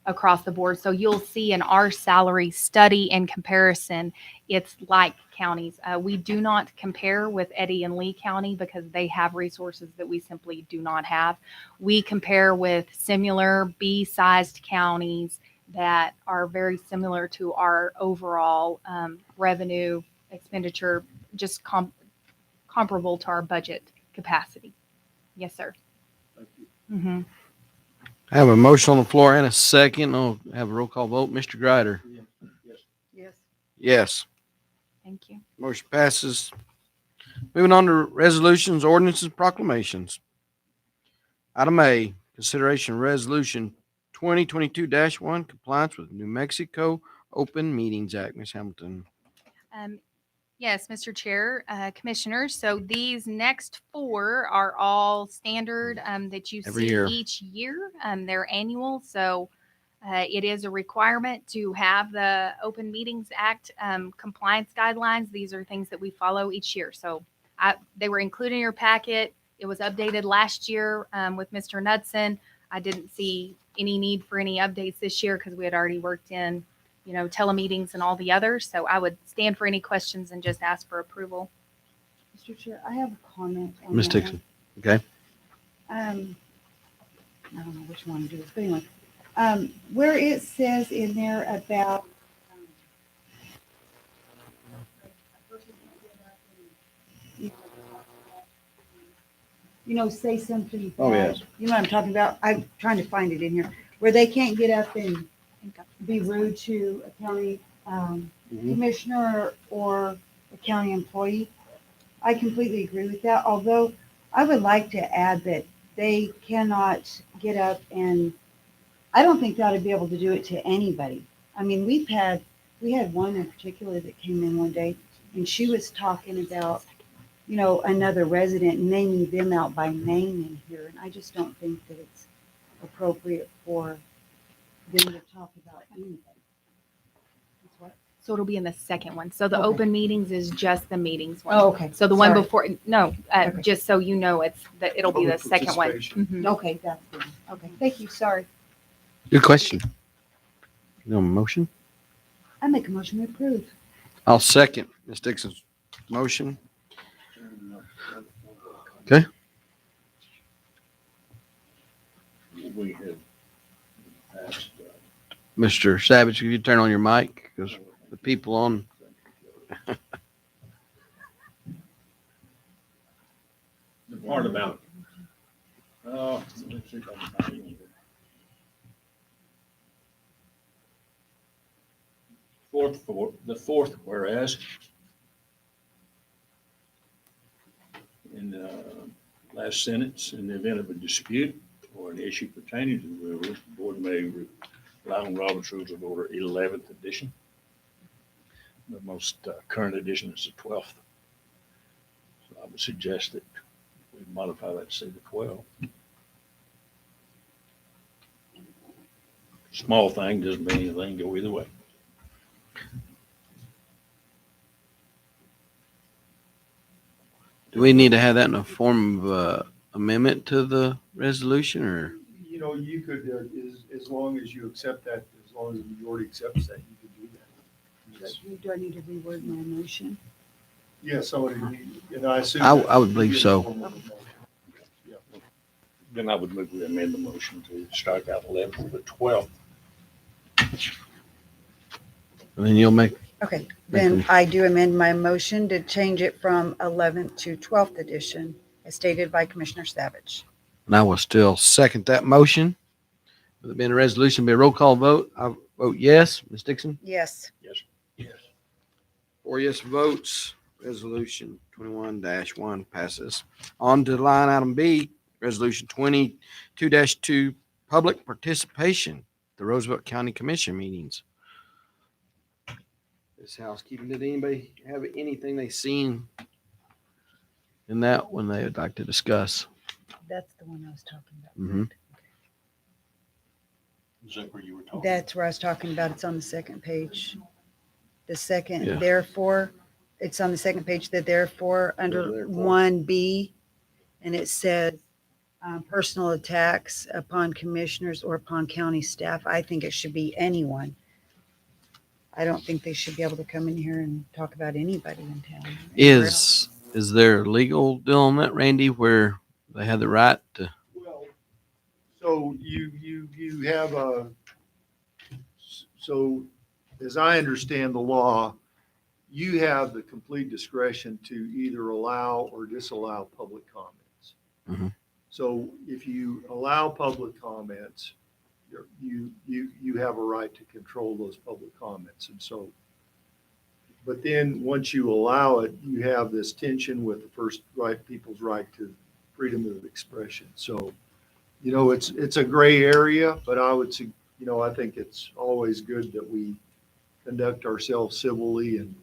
across the board. So you'll see in our salary study and comparison, it's like counties. We do not compare with Eddy and Lee County because they have resources that we simply do not have. We compare with similar B-sized counties that are very similar to our overall revenue expenditure, just comparable to our budget capacity. Yes, sir. Mm-hmm. I have a motion on the floor and a second. I'll have a roll call vote. Mr. Greider. Yes. Yes. Thank you. Motion passes. Moving on to resolutions, ordinances, proclamations. Item A, consideration resolution 2022-1, compliance with New Mexico Open Meetings Act. Ms. Hamilton. Yes, Mr. Chair, Commissioners. So these next 4 are all standard that you Every see year. each year. They're annual. So it is a requirement to have the Open Meetings Act compliance guidelines. These are things that we follow each year. So they were included in your packet. It was updated last year with Mr. Knudsen. I didn't see any need for any updates this year because we had already worked in, telemeetings and all the others. So I would stand for any questions and just ask for approval. Mr. Chair, I have a comment. On Ms. that Dixon. Okay. one. I don't know which one to do, but anyway, where it says in there about say something. Oh, bad. yes. You know what I'm talking about? I'm trying to find it in here, where they can't get up and be rude to a county commissioner or a county employee. I completely agree with that, although I would like to add that they cannot get up and, I don't think they ought to be able to do it to anybody. I mean, we had one in particular that came in one day and she was talking about, another resident, naming them out by name in here. And I just don't think that it's appropriate for them to talk about anybody. That's what? So it'll be in the second one. So the Okay. open meetings is just the meetings one. Oh, okay. So the one Sorry. before, no, Okay. just so you know, it'll be the Public second one. participation. Mhm. Okay, that's good. Okay, thank you. Sorry. Good question. No motion? I make a motion to approve. I'll second Ms. Dixon's motion. Okay. We have passed, Mr. Savage, could you turn on your mic? Because the people on, the part about, let's see if I can find it here. The fourth whereas in the last sentence, in the event of a dispute or an issue pertaining to the rules, the board may rely on Robert's Rules of Order 11th edition. The most current edition is the 12th. So I would suggest that we modify that to say the 12th. Small thing, doesn't mean anything, go either way. do we need to have that in a form of amendment to the resolution or? You could, as long as you accept that, as long as the majority accepts that, you could do that. Do I need to reword my motion? Yeah, somebody, I assume. I would believe so. Yeah. Then I would move we amend the motion to strike out 11th to the 12th. And then you'll make, Okay, Thank then you. I do amend my motion to change it from 11th to 12th edition, as stated by Commissioner Savage. and I will still second that motion. With it being a resolution, be a roll call vote. I vote yes. Ms. Dixon? Yes. Yes. 4 yes votes. Resolution 21-1 passes. On to line item B, resolution 22-2, public participation, the Roosevelt County Commission meetings. This housekeeping, did anybody have anything they seen in that one they would like to discuss? That's the one I was talking about. Mhm. Is that where you were talking? That's where I was talking about. It's on the second page. The second, Yeah. therefore, it's on the second page, the therefore, under Therefore. 1B, and it says personal attacks upon commissioners or upon county staff. I think it should be anyone. I don't think they should be able to come in here and talk about anybody in town. Is there a legal deal on that, Randy, where they have the right to? Well, so you have so as I understand the law, you have the complete discretion to either allow or disallow public comments. Mhm. So if you allow public comments, you have a right to control those public comments. And so, but then once you allow it, you have this tension with the first right, people's right to freedom of expression. So, it's a gray area, but I would say, I think it's always good that we conduct ourselves civilly and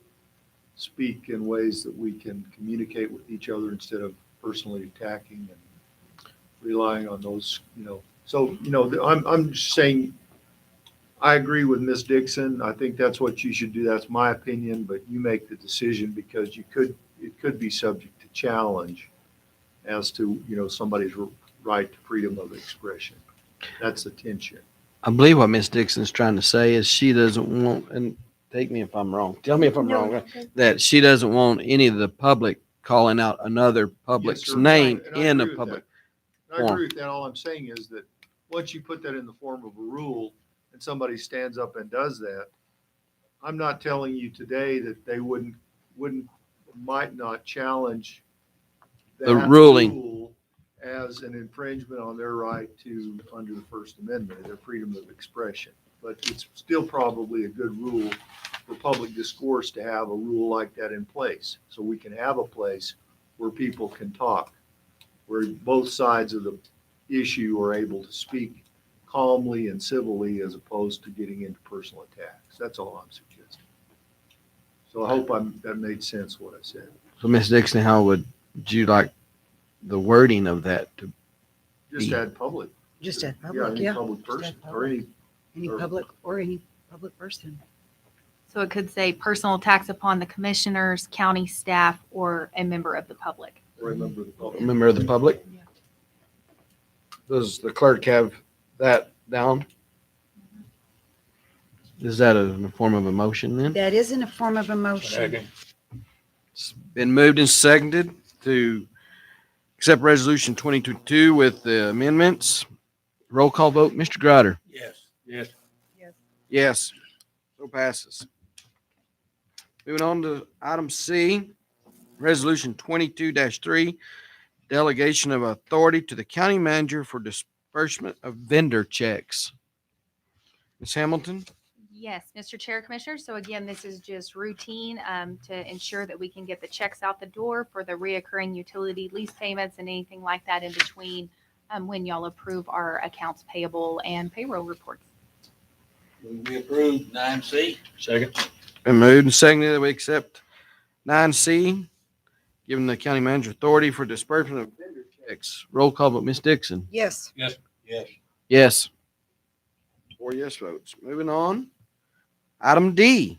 speak in ways that we can communicate with each other instead of personally attacking and relying on those, So, I'm just saying, I agree with Ms. Dixon. I think that's what you should do. That's my opinion, but you make the decision because it could be subject to challenge as to, somebody's right to freedom of expression. That's the tension. I believe what Miss Dixon's trying to say is she doesn't want, and take me if I'm wrong, tell me if I'm wrong, that she doesn't want any of the public calling out another public's Yes, sir. name And I in a agree with public. that. I agree with that. All I'm saying is that once you put that in the form of a rule and somebody stands up and does that, I'm not telling you today that they might not challenge The that ruling. rule as an infringement on their right to, under the First Amendment, their freedom of expression. But it's still probably a good rule for public discourse to have a rule like that in place. So we can have a place where people can talk, where both sides of the issue are able to speak calmly and civilly as opposed to getting into personal attacks. That's all I'm suggesting. So I hope that made sense what I said. So Miss Dixon, how would you like the wording of that to? Just Yeah. add public. Just a Yeah, public, any yeah. public Just person add or any, Any or- public or any public person. So it could say personal attacks upon the commissioners, county staff, or a member of the public. or a member of the public. Member of the public? Does the clerk have that down? Is that in the form of a motion then? That is in a form of a motion. It's been moved and seconded to accept resolution 22 with the amendments. Roll call vote, Mr. Greider. Yes. Yes. Yes. So passes. Moving on to item C, resolution 22-3, delegation of authority to the county manager for disbursement of vendor checks. Ms. Hamilton? Yes, Mr. Chair, Commissioner. So again, this is just routine to ensure that we can get the checks out the door for the reoccurring utility lease payments and anything like that in between when y'all approve our accounts payable and payroll reports. We approved 9C. Second. Been moved and seconded that we accept 9C, giving the county manager authority for disbursement of vendor checks. Roll call vote, Ms. Dixon? Yes. Yes. Yes. 4 yes votes. Moving on. Item D.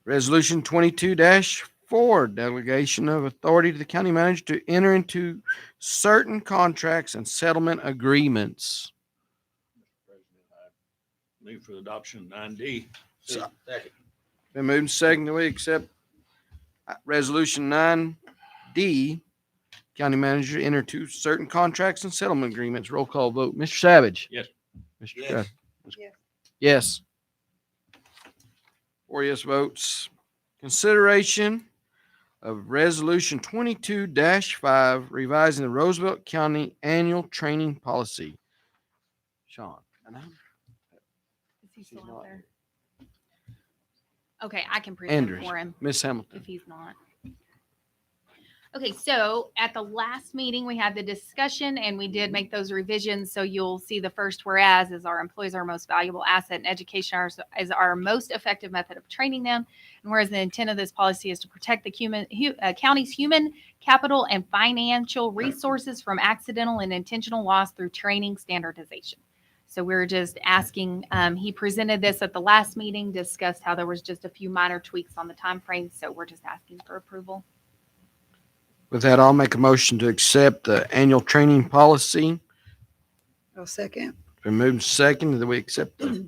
Resolution 22-4, delegation of authority to the county manager to enter into certain contracts and settlement agreements. Move for adoption 9D. So- Second. Been moved and seconded that we accept resolution 9D, county manager to enter into certain contracts and settlement agreements. Roll call vote. Mr. Savage? Yes. Mr. Yes. Greider? Yes. Yes. 4 yes votes. Consideration of Resolution 22-5 revising the Roosevelt County Annual Training Policy. Sean. Is he still She's out not. there? Okay, I can present Andrews. for him Miss Hamilton. if he's not. Okay, so at the last meeting, we had the discussion and we did make those revisions. So you'll see the first whereas is our employees are our most valuable asset and education is our most effective method of training them. And whereas the intent of this policy is to protect the county's human capital and financial resources from accidental and intentional loss through training standardization. So we're just asking, he presented this at the last meeting, discussed how there was just a few minor tweaks on the time frame. So we're just asking for approval. With that, I'll make a motion to accept the annual training policy. I'll second. Been moved and seconded that we accept the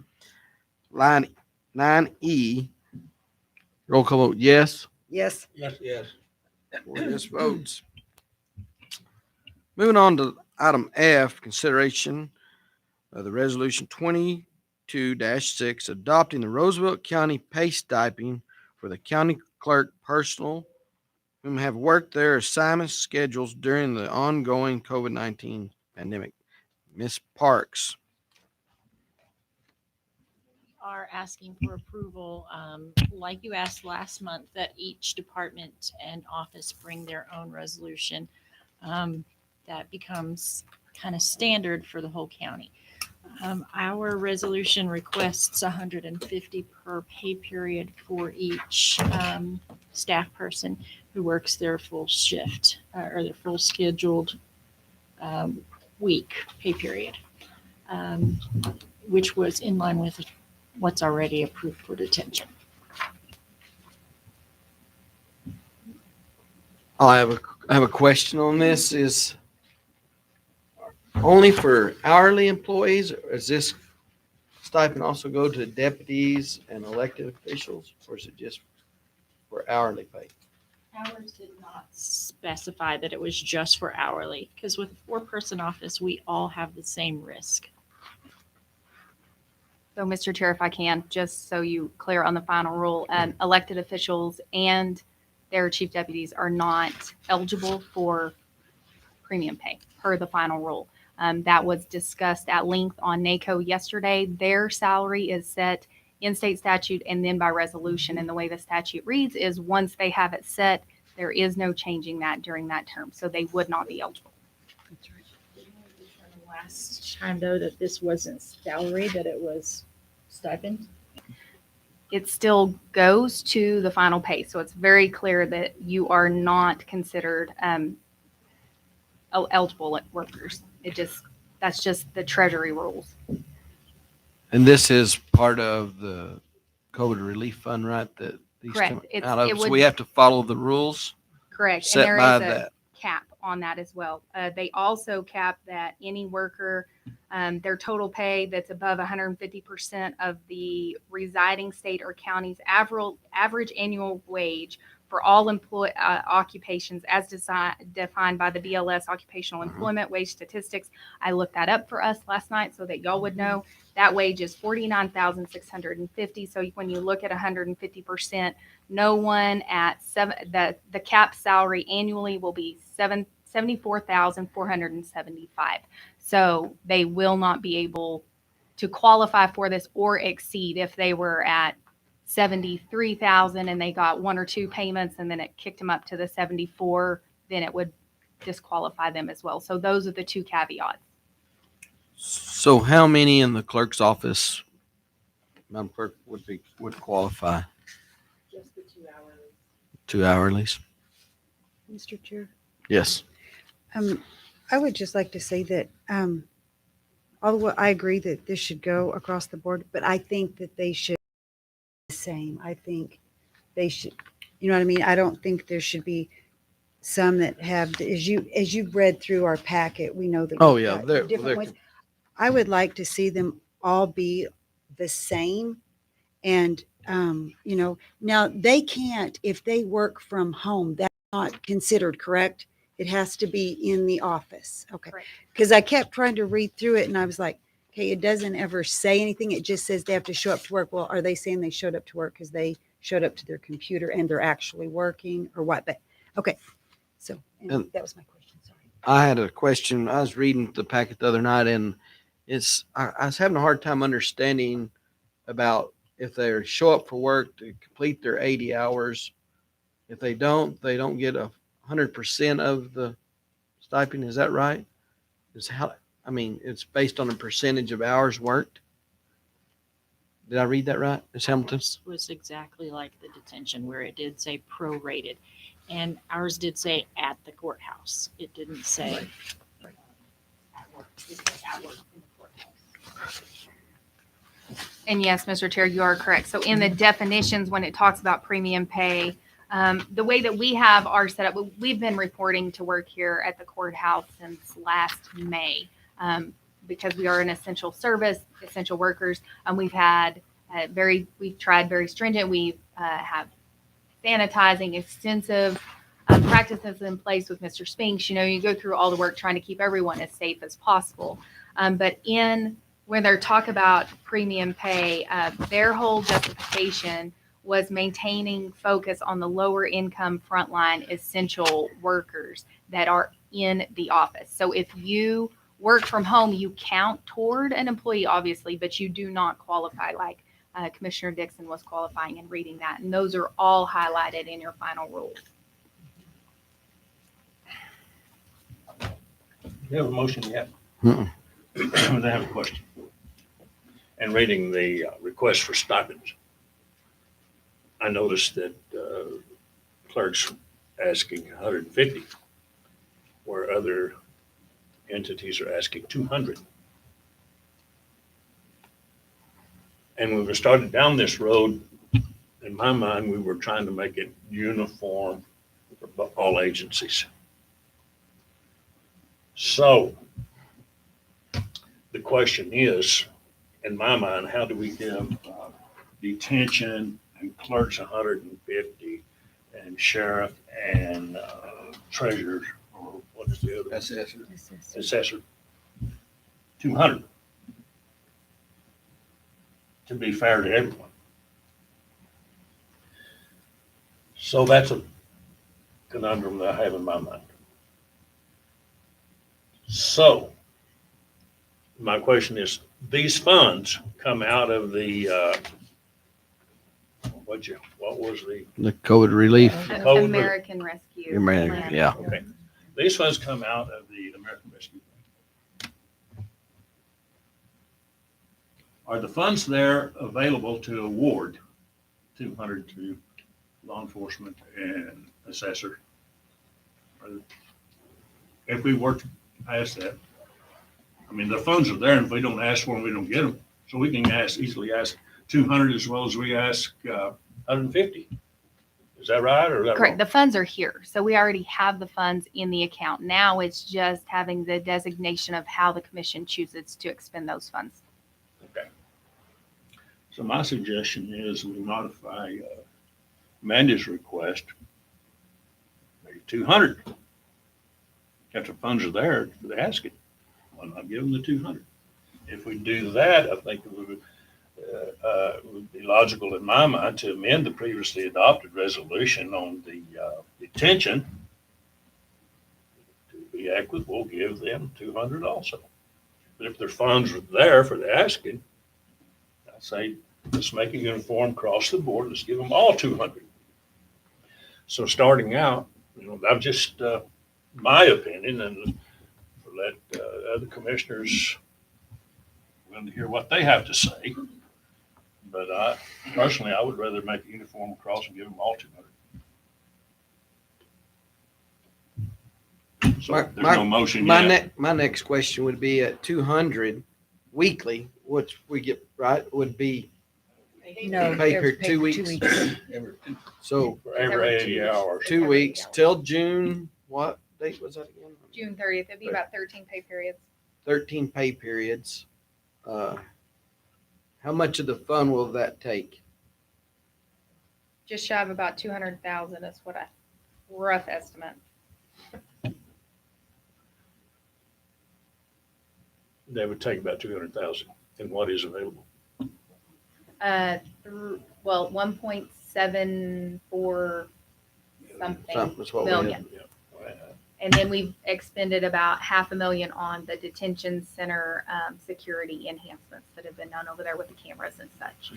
line 9E. Roll call vote, yes. Yes. Yes, yes. 4 yes votes. Moving on to item F, consideration of the resolution 22-6 adopting the Roosevelt County pay stipend for the county clerk personnel whom have worked their assignment schedules during the ongoing COVID-19 pandemic. Ms. Parks. Are asking for approval, like you asked last month, that each department and office bring their own resolution. That becomes kind of standard for the whole county. Our resolution requests 150 per pay period for each staff person who works their full shift or their full scheduled week pay period, which was in line with what's already approved for detention. I have a question on this. Is only for hourly employees, or does this stipend also go to deputies and elected officials, or is it just for hourly pay? Ours did not specify that it was just for hourly, because with a four-person office, we all have the same risk. So, Mr. Chair, if I can, just so you clear on the final rule, elected officials and their chief deputies are not eligible for premium pay per the final rule. That was discussed at length on NACO yesterday. Their salary is set in state statute and then by resolution. And the way the statute reads is once they have it set, there is no changing that during that term. So they would not be eligible. Last time, though, that this wasn't salary, that it was stipend. It still goes to the final pay. So it's very clear that you are not considered eligible workers. That's just the Treasury rules. And this is part of the COVID relief fund, right? That these Correct. come It's- out of. it So would- we have to follow the rules Correct. set and by there is a that. cap on that as well. They also cap that any worker, their total pay that's above 150% of the residing state or county's average annual wage for all occupations as defined by the BLS Occupational Employment Wage Statistics. I looked that up for us last night so that y'all would know that wage is $49,650. So when you look at 150%, no one at the cap salary annually will be $74,475. So they will not be able to qualify for this or exceed. If they were at 73,000 and they got one or two payments and then it kicked them up to the 74, then it would disqualify them as well. So those are the two caveats. So how many in the clerk's office, Madam Clerk, would qualify? Just the 2 hours. 2 hourlies? Mr. Chair. Yes. I would just like to say that, although I agree that this should go across the board, but I think that they should be the same. I think they should, you know what I mean? I don't think there should be some that have, as you've read through our packet, we know that. Oh, we've yeah, got they're- different they're- ones. I would like to see them all be the same. And, now they can't, if they work from home, that's not considered, correct? It has to be in the office. Okay. Correct. Because I kept trying to read through it and I was like, Okay, it doesn't ever say anything. It just says they have to show up to work. Well, are they saying they showed up to work because they showed up to their computer and they're actually working or what? But, okay. So And- that was my question. Sorry. I had a question. I was reading the packet the other night, and I was having a hard time understanding about if they show up for work to complete their 80 hours. If they don't get 100% of the stipend. Is that right? It's based on a percentage of hours worked. Did I read that right, Ms. Hamilton? Ours was exactly like the detention where it did say prorated. And ours did say at the courthouse. It didn't say. At work. It said at work in the courthouse. And yes, Mr. Chair, you are correct. So in the definitions, when it talks about premium pay, the way that we have our setup, we've been reporting to work here at the courthouse since last May. Because we are an essential service, essential workers. We've had we've tried very stringent. We have sanitizing, extensive practices in place with Mr. Spinks. You know, you go through all the work trying to keep everyone as safe as possible. But when they talk about premium pay, their whole justification was maintaining focus on the lower income frontline essential workers that are in the office. So if you work from home, you count toward an employee, obviously, but you do not qualify like Commissioner Dixon was qualifying and reading that. And those are all highlighted in your final rules. You have a motion yet? Mm-mm. I have a question. And reading the request for stipends, I noticed that clerks asking 150, where other entities are asking 200. And when we started down this road, in my mind, we were trying to make it uniform for all agencies. So the question is, in my mind, how do we give detention and clerks 150 and sheriff and treasurer, or what is the other? Assessor. 200. To be fair to everyone. So that's a conundrum that I have in my mind. So my question is, these funds come out of the, what was the? The COVID relief. COVID. American Rescue. Plan. Yeah. Okay. These funds come out of the American Rescue Plan. Are the funds there available to award 200 to law enforcement and assessor? If we were to ask that, I mean, the funds are there, and if we don't ask for them, we don't get them. So we can easily ask 200 as well as we ask 150. Is that right, or is that Correct. wrong? The funds are here. So we already have the funds in the account. Now it's just having the designation of how the commission chooses to expend those funds. Okay. So my suggestion is we modify Mandy's request, maybe 200. If the funds are there, they ask it. Why not give them the 200? If we do that, I think it would be logical in my mind to amend the previously adopted resolution on the detention. To be equitable, give them 200 also. But if their funds are there for the asking, I say, let's make it uniform across the board. Let's give them all 200. So starting out, I'm just my opinion, and let other commissioners willing to hear what they have to say. But personally, I would rather make it uniform across and give them all 200. So there's no motion yet. My next question would be at 200 weekly, which we get, right, would be No, pay they're per paid 2 for weeks. So For every 80 hours. 2 weeks till June, what date was that again? June 30th. It'd be about 13 pay periods. 13 pay periods. How much of the fund will that take? Just shy of about 200,000 is what a rough estimate. That would take about 200,000 and what is available. Well, 1.74 something Something's what we million. Yeah. And then we've expended about $500,000 on the detention center security enhancements that have been done over there with the cameras and such.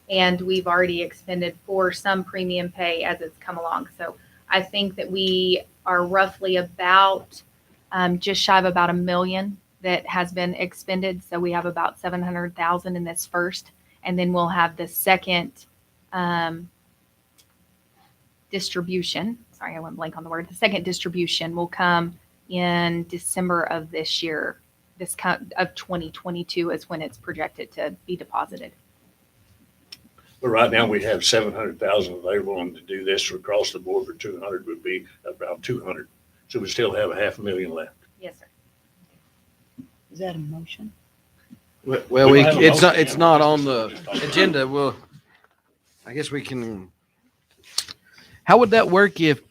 And we've already expended for some premium pay as it's come along. So I think that we are roughly about just shy of about $1 million that has been expended. So we have about 700,000 in this first, and then we'll have the second distribution. Sorry, I went blank on the word. The second distribution will come in December of this year. Of 2022 is when it's projected to be deposited. But right now we have 700,000 available, and to do this across the board for 200 would be about 200. So we still have $500,000 left. Yes, sir. Is that a motion? Well, We don't have a motion, it's yeah, not we're on just the talking. agenda. Well, I guess we can. How would that work if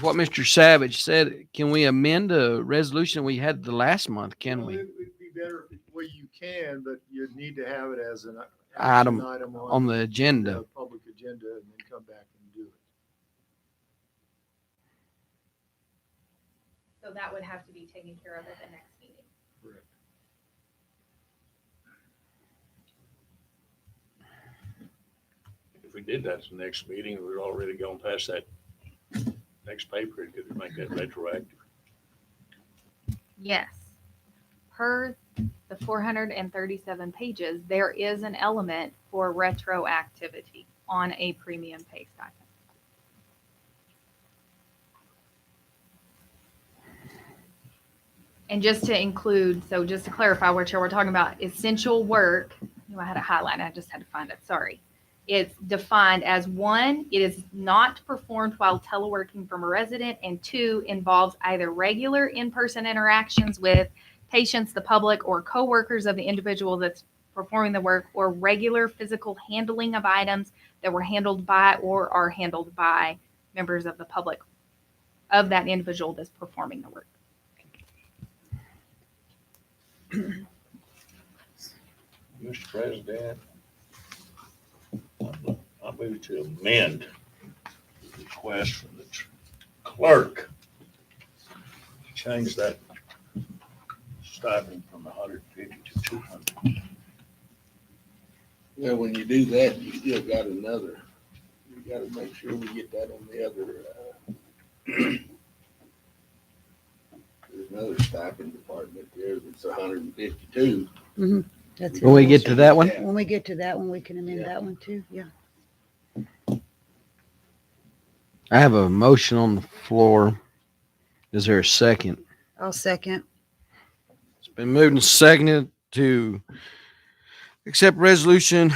what Mr. Savage said, can we amend a resolution we had the last month? Can Well, we? It would be better, well, you can, but you'd need to have it as an Item action item on the agenda. Public agenda, and then come back and do it. So that would have to be taken care of at the next meeting. Correct. If we did that at the next meeting, we're already going past that next pay period. Could we make that retroactive? Yes. Per the 437 pages, there is an element for retroactivity on a premium pay stipend. And just to include, so just to clarify what we're talking about, essential work, I had a highlight, I just had to find it, sorry. It's defined as 1, it is not performed while teleworking from a resident, and 2, involves either regular in-person interactions with patients, the public, or coworkers of the individual that's performing the work, or regular physical handling of items that were handled by or are handled by members of the public of that individual that's performing the work. Mr. President, I move to amend the request from the clerk. Change that stipend from 150 to 200. Well, when you do that, you still got another, you gotta make sure we get that on the other, there's another stipend department there that's 152. That's When we get to that one, When we get to that one, we can amend Yeah. that one too. Yeah. I have a motion on the floor. Is there a second? I'll second. It's been moved and seconded to accept resolution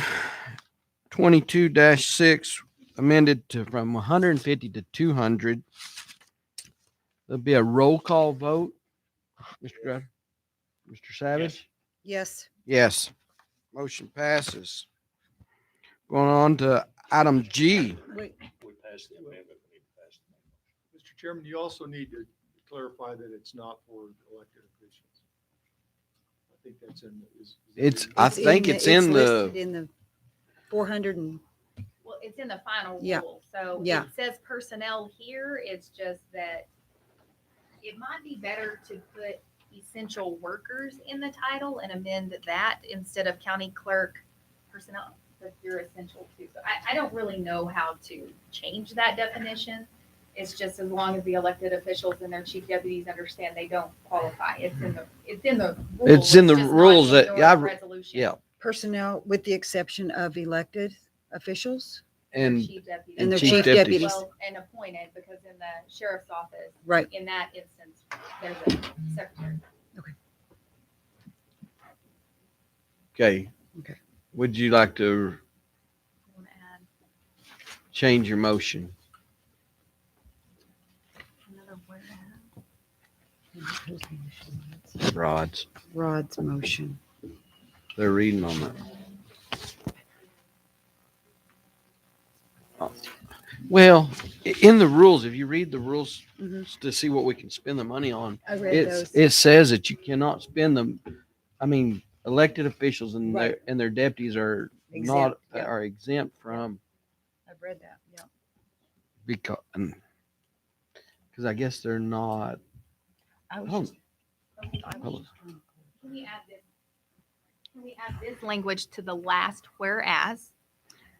22-6 amended to from 150 to 200. There'll be a roll call vote. Mr. Grutter? Mr. Savage? Yes. Yes. Motion passes. Going on to item G. Wait, We passed the amendment. We need to pass the Mr. Chairman, you also need to clarify that it's not for elected officials. I think that's in, I think it's in the, listed in the 400 and, Well, it's in the final Yeah. rule. So Yeah. it says personnel here. It's just that it might be better to put essential workers in the title and amend that instead of county clerk personnel, but you're essential too. So I don't really know how to change that definition. It's just as long as the elected officials and their chief deputies understand they don't qualify. It's in the rules. It's in the just not rules in that- your yeah, resolution. yeah. personnel with the exception of elected officials. Their and chief deputies. And their chief chief deputies. deputies. Well, and appointed, because in the sheriff's office, Right. in that instance, there's a secretary. okay. Okay. Would you like to You wanna add change your motion? another word? Rod's. Rod's motion. They're reading on that. Oh. Well, In the rules, if you read the rules Mhm. to see what we can spend the money on, I read those. it says that you cannot spend them. I mean, elected officials and Right. their deputies are Exempt, yeah. are exempt from I've read that, yeah. because I guess they're not. I was Oh. just. Hold Can we add this? Can we add this language to the last whereas?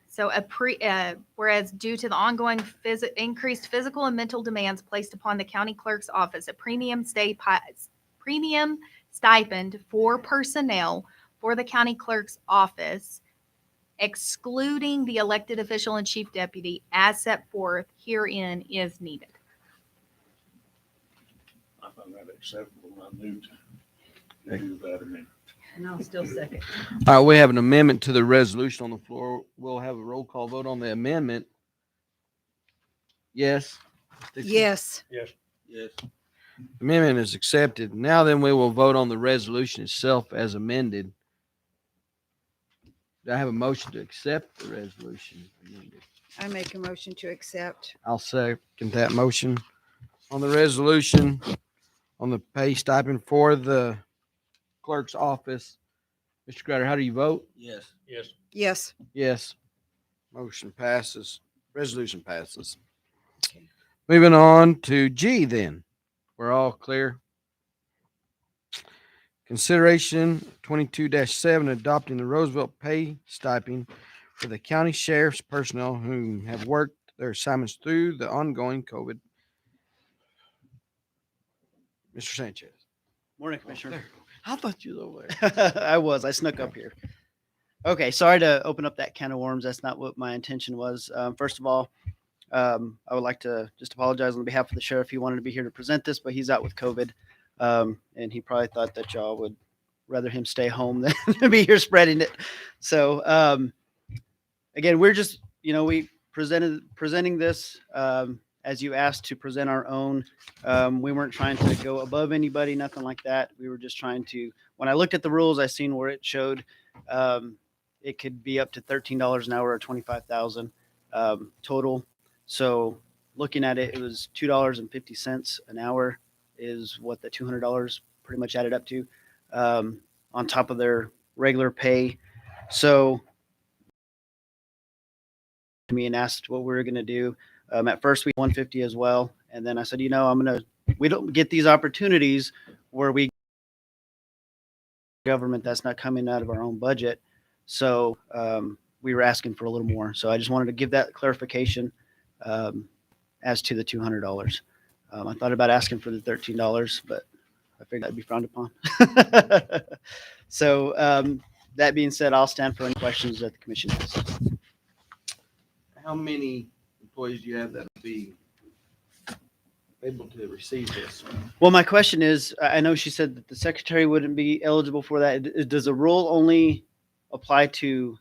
So whereas due to the ongoing increased physical and mental demands placed upon the county clerk's office, a premium stipend for personnel for the county clerk's office, excluding the elected official and chief deputy as set forth herein is needed. I found that acceptable. I knew to do that. I mean, And I'll still second. All right, we have an amendment to the resolution on the floor. We'll have a roll call vote on the amendment. Yes. Yes. yes, Yes. Amendment is accepted. Now then, we will vote on the resolution itself as amended. Do I have a motion to accept the resolution amended? I make a motion to accept. I'll second that motion. On the resolution, on the pay stipend for the clerk's office. Mr. Grutter, how do you vote? Yes. yes. Yes. Yes. Motion passes. Resolution passes. Moving on to G then. We're all clear. Consideration 22-7 adopting the Roosevelt pay stipend for the county sheriff's personnel who have worked their assignments through the ongoing COVID. Mr. Sanchez. Morning, Commissioner. I thought you was over there. I snuck up here. Okay, sorry to open up that can of worms. That's not what my intention was. First of all, I would like to just apologize on behalf of the sheriff. He wanted to be here to present this, but he's out with COVID. And he probably thought that y'all would rather him stay home than be here spreading it. So, again, we're just, we presenting this, as you asked to present our own. We weren't trying to go above anybody, nothing like that. We were just trying to, when I looked at the rules, I seen where it showed, it could be up to $13 an hour or 25,000, total. So looking at it, it was $2.50 an hour is what the $200 pretty much added up to, on top of their regular pay. So to me and asked what we were going to do. At first we 150 as well. And then I said, we don't get these opportunities where we government that's not coming out of our own budget. So, we were asking for a little more. So I just wanted to give that clarification, as to the $200. I thought about asking for the $13, but I figured that'd be frowned upon. So, that being said, I'll stand for any questions that the commission has. How many employees do you have that will be able to receive this? Well, my question is, I know she said that the secretary wouldn't be eligible for that. Does the rule only apply to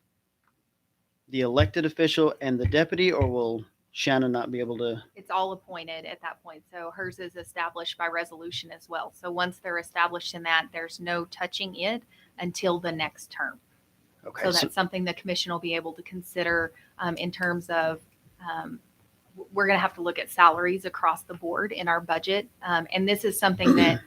the elected official and the deputy, or will Shannon not be able to? It's all appointed at that point. So hers is established by resolution as well. So once they're established in that, there's no touching it until the next term. Okay. So that's something the commission will be able to consider, in terms of, we're going to have to look at salaries across the board in our budget. And this is something that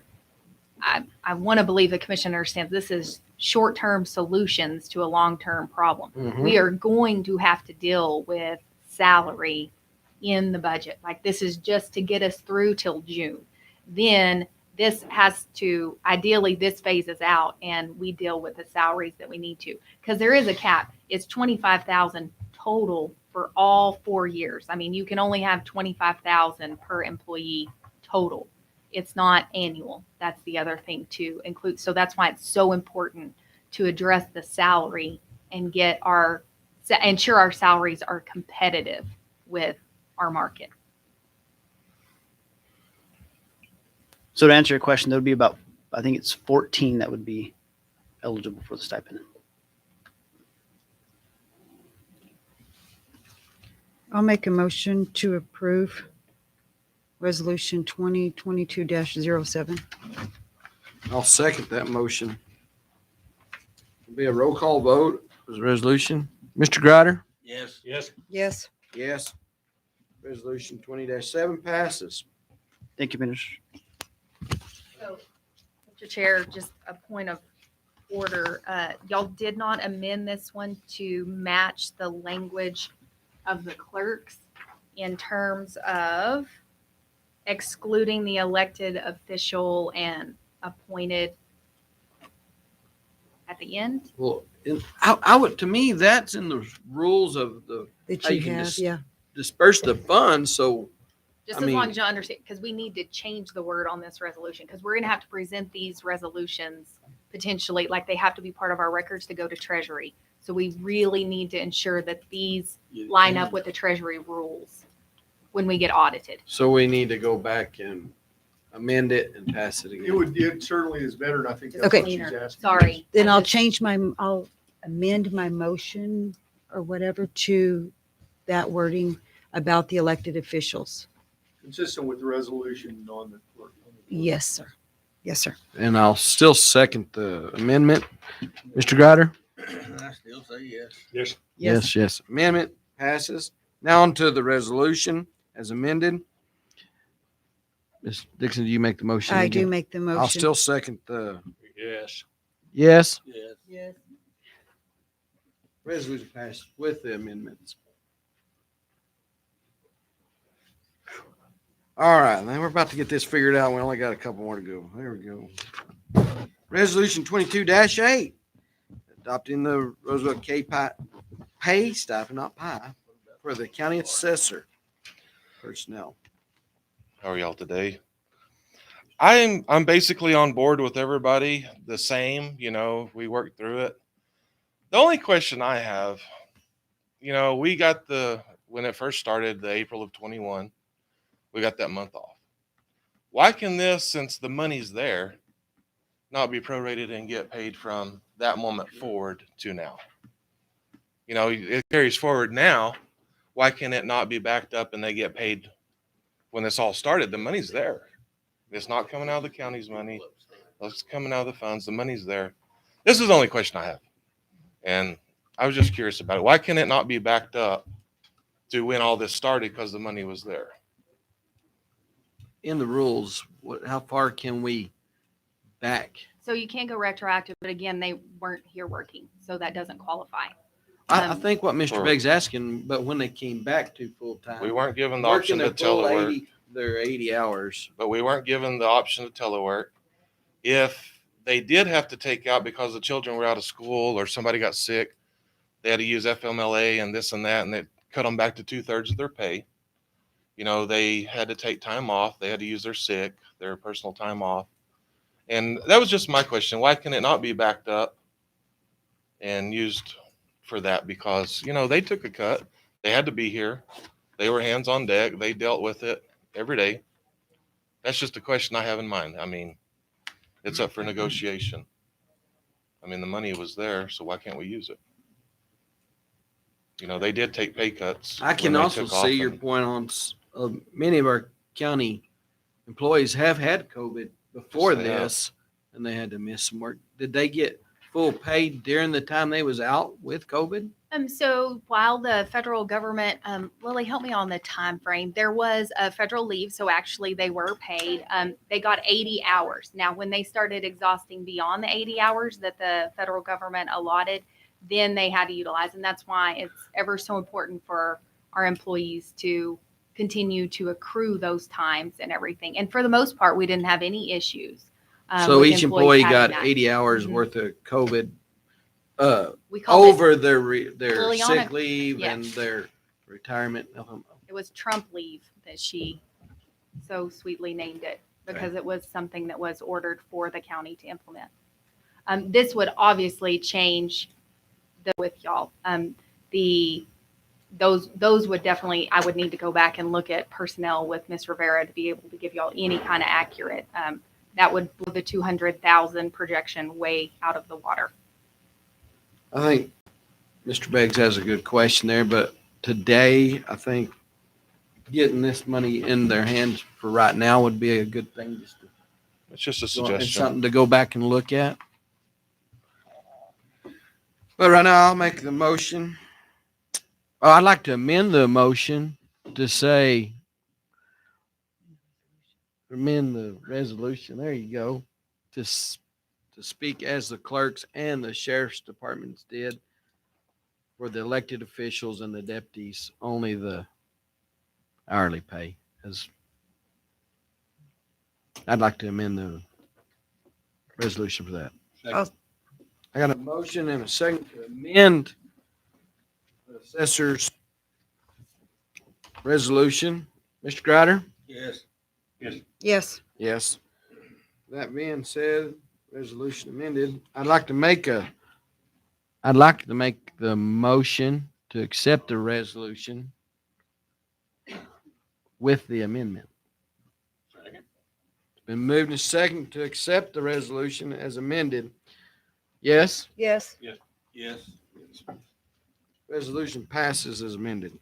I want to believe the commission understands. This is short-term solutions to a long-term problem. We are going to have to deal with salary in the budget. Like, this is just to get us through till June. Then this has to, ideally this phases out and we deal with the salaries that we need to, because there is a cap. It's 25,000 total for all 4 years. I mean, you can only have 25,000 per employee total. It's not annual. That's the other thing to include. So that's why it's so important to address the salary and ensure our salaries are competitive with our market. So to answer your question, there would be about, I think it's 14 that would be eligible for the stipend. I'll make a motion to approve resolution 2022-07. I'll second that motion. It'll be a roll call vote for the resolution. Mr. Grider? Yes. Yes. Yes. Yes. Resolution 20-7 passes. Thank you, Minister. So, Mr. Chair, just a point of order. Y'all did not amend this one to match the language of the clerks in terms of excluding the elected official and appointed at the end. Well, I would, to me, that's in the rules of the, That how you you can have, dis- yeah. disperse the funds, so. Just I as long mean- as you understand, because we need to change the word on this resolution, because we're going to have to present these resolutions potentially, like they have to be part of our records to go to Treasury. So we really need to ensure that these line up with the Treasury rules when we get audited. So we need to go back and amend it and pass it again. It certainly is better, and I think that's Okay. what she's asking. Sorry. Then I I'll just- change I'll amend my motion or whatever to that wording about the elected officials. Consistent with the resolution on the. Yes, sir. Yes, sir. And I'll still second the amendment. Mr. Greider? I still say yes. Yes. Yes. Amendment passes. Now on to the resolution as amended. Ms. Dixon, do you make the motion? I again? do make the motion. I'll still second the Yes. yes. Yes. Yes. Resolution passed with the amendments. All right, then we're about to get this figured out. We only got a couple more to go. There we go. Resolution 22-8, adopting the Roosevelt K pay stipend, not pie, for the county assessor personnel. How are y'all today? I'm basically on board with everybody the same, we worked through it. The only question I have, we got when it first started, the April of 21, we got that month off. Why can this, since the money's there, not be prorated and get paid from that moment forward to now? It carries forward now. Why can it not be backed up and they get paid when this all started? The money's there. It's not coming out of the county's money. It's coming out of the funds. The money's there. This is the only question I have. And I was just curious about it. Why can it not be backed up to when all this started because the money was there? In the rules, how far can we back? So you can't go retroactive, but again, they weren't here working, so that doesn't qualify. I think what Mr. Begg's asking, but when they came back to full time. We weren't given the working option to their full telework. 80 their 80 hours. But we weren't given the option to telework. If they did have to take out because the children were out of school or somebody got sick, they had to use FMLA and this and that, and it cut them back to 2/3 of their pay. They had to take time off. They had to use their personal time off. And that was just my question. Why can it not be backed up and used for that? Because, they took a cut. They had to be here. They were hands on deck. They dealt with it every day. That's just a question I have in mind. It's up for negotiation. The money was there, so why can't we use it? They did take pay cuts. I can when they also took off see your and- point on many of our county employees have had COVID before Yes, they have. this, and they had to miss some work. Did they get full pay during the time they was out with COVID? So while the federal government, Lily, help me on the time frame. There was a federal leave, so actually they were paid. They got 80 hours. Now, when they started exhausting beyond the 80 hours that the federal government allotted, then they had to utilize, and that's why it's ever so important for our employees to continue to accrue those times and everything. And for the most part, we didn't have any issues. So with each employees employee got having that. 80 hours Mhm. worth of COVID We called it, over their Liliana- sick leave yeah. and their retirement. it was Trump leave that she so sweetly named it because it was something that was ordered for the county to implement. This would obviously change with y'all. Those would definitely, I would need to go back and look at personnel with Ms. Rivera to be able to give y'all any kind of accurate. That would blow the 200,000 projection way out of the water. I think Mr. Beggs has a good question there, but today, I think getting this money in their hands for right now would be a good thing. It's just a It's suggestion. something to go back and look at. But right now, I'll make the motion. Oh, I'd like to amend the motion to say, amend the resolution, there you go, to speak as the clerks and the sheriff's departments did for the elected officials and the deputies, only the hourly pay. As I'd like to amend the resolution for that. Second. I got a motion and a second to amend the assessor's resolution. Mr. Greider? Yes. Yes. Yes. That being said, resolution amended. I'd like to make the motion to accept the resolution with the amendment. Second. It's been moved and second to accept the resolution as amended. Yes, Yes. Yes. resolution passes as amended.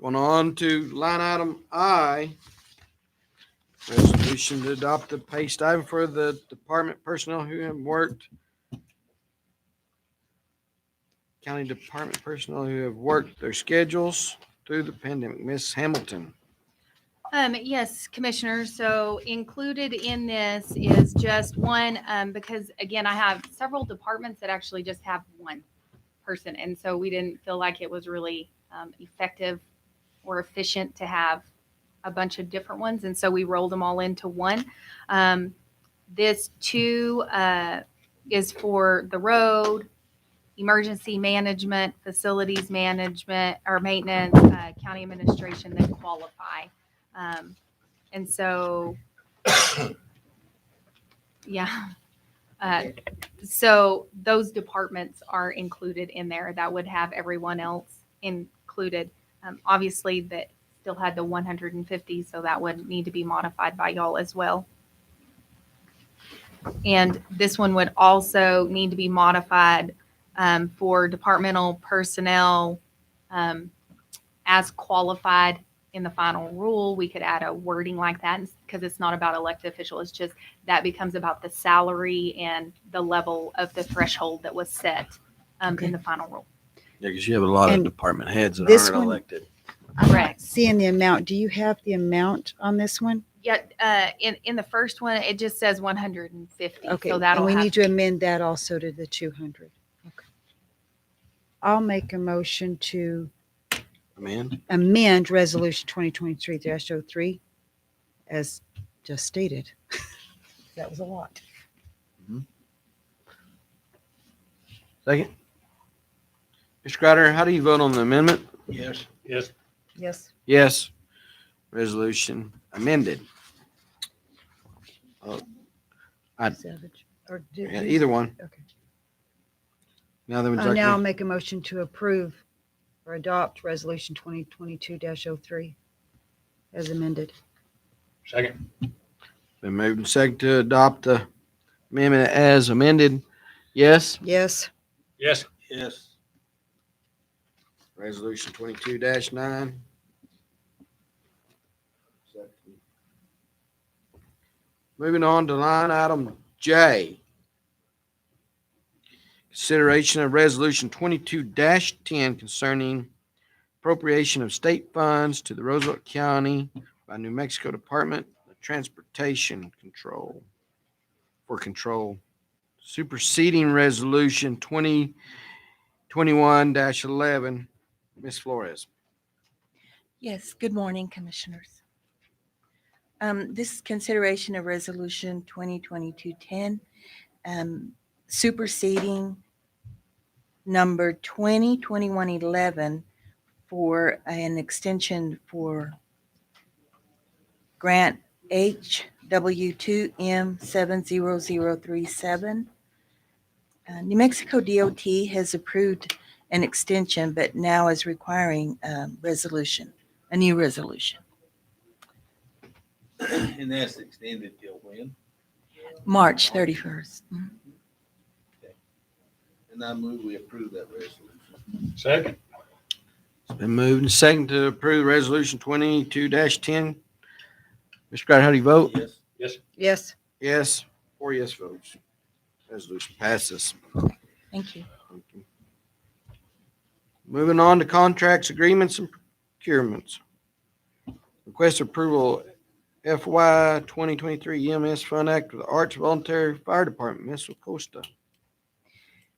Going on to line item I, resolution to adopt the pay stipend for the department personnel who have worked, county department personnel who have worked their schedules through the pandemic. Ms. Hamilton. Yes, Commissioner. So included in this is just one, because again, I have several departments that actually just have one person. And so we didn't feel like it was really effective or efficient to have a bunch of different ones. And so we rolled them all into one. This too is for the road, emergency management, facilities management, or maintenance, county administration that qualify. And so, yeah. So those departments are included in there. That would have everyone else included. Obviously, that still had the 150, so that would need to be modified by y'all as well. And this one would also need to be modified for departmental personnel as qualified in the final rule. We could add a wording like that because it's not about elected official. It's just that becomes about the salary and the level of the threshold that was set in the final rule. Yeah, because you have a lot And of department heads that this aren't one- elected. I'm not Correct. seeing the amount. Do you have the amount on this one? Yeah, in the first one, it just says 150. Okay, So and that'll we have need to amend that also to the 200. Okay. I'll make a motion to amend Resolution 2023-03 as just stated. That was a lot. Second. Mr. Crowder, how do you vote on the amendment? Yes. Yes. Yes. Yes. Resolution amended. Savage. Or did Yeah, we- either one. Okay. Now then, would you like Now I'll to- make a motion to approve or adopt Resolution 2022-03 as amended. Second. Been moved and second to adopt the amendment as amended. Yes. Yes. Yes. Yes. Resolution 22-9. Moving on to line item J. Consideration of resolution 22-10 concerning appropriation of state funds to the Roosevelt County by New Mexico Department of Transportation Control for control. Superseding resolution 2021-11. Ms. Flores. Yes, good morning, Commissioners. This is consideration of Resolution 2022-10, superseding number 2021-11 for an extension for grant HW2M70037. New Mexico DOT has approved an extension, but now is requiring a new resolution. And that's extended till when? March 31st. Mhm. And I move we approve that resolution. Second. It's been moved and second to approve resolution 22-10. Mr. Crowder, how do you vote? Yes. Yes. Yes. Yes. 4 yes votes. Resolution passes. Thank you. Moving on to contracts, agreements, and procurements. Request approval FY 2023 EMS Fund Act with the Arts Voluntary Fire Department, Ms. Acosta.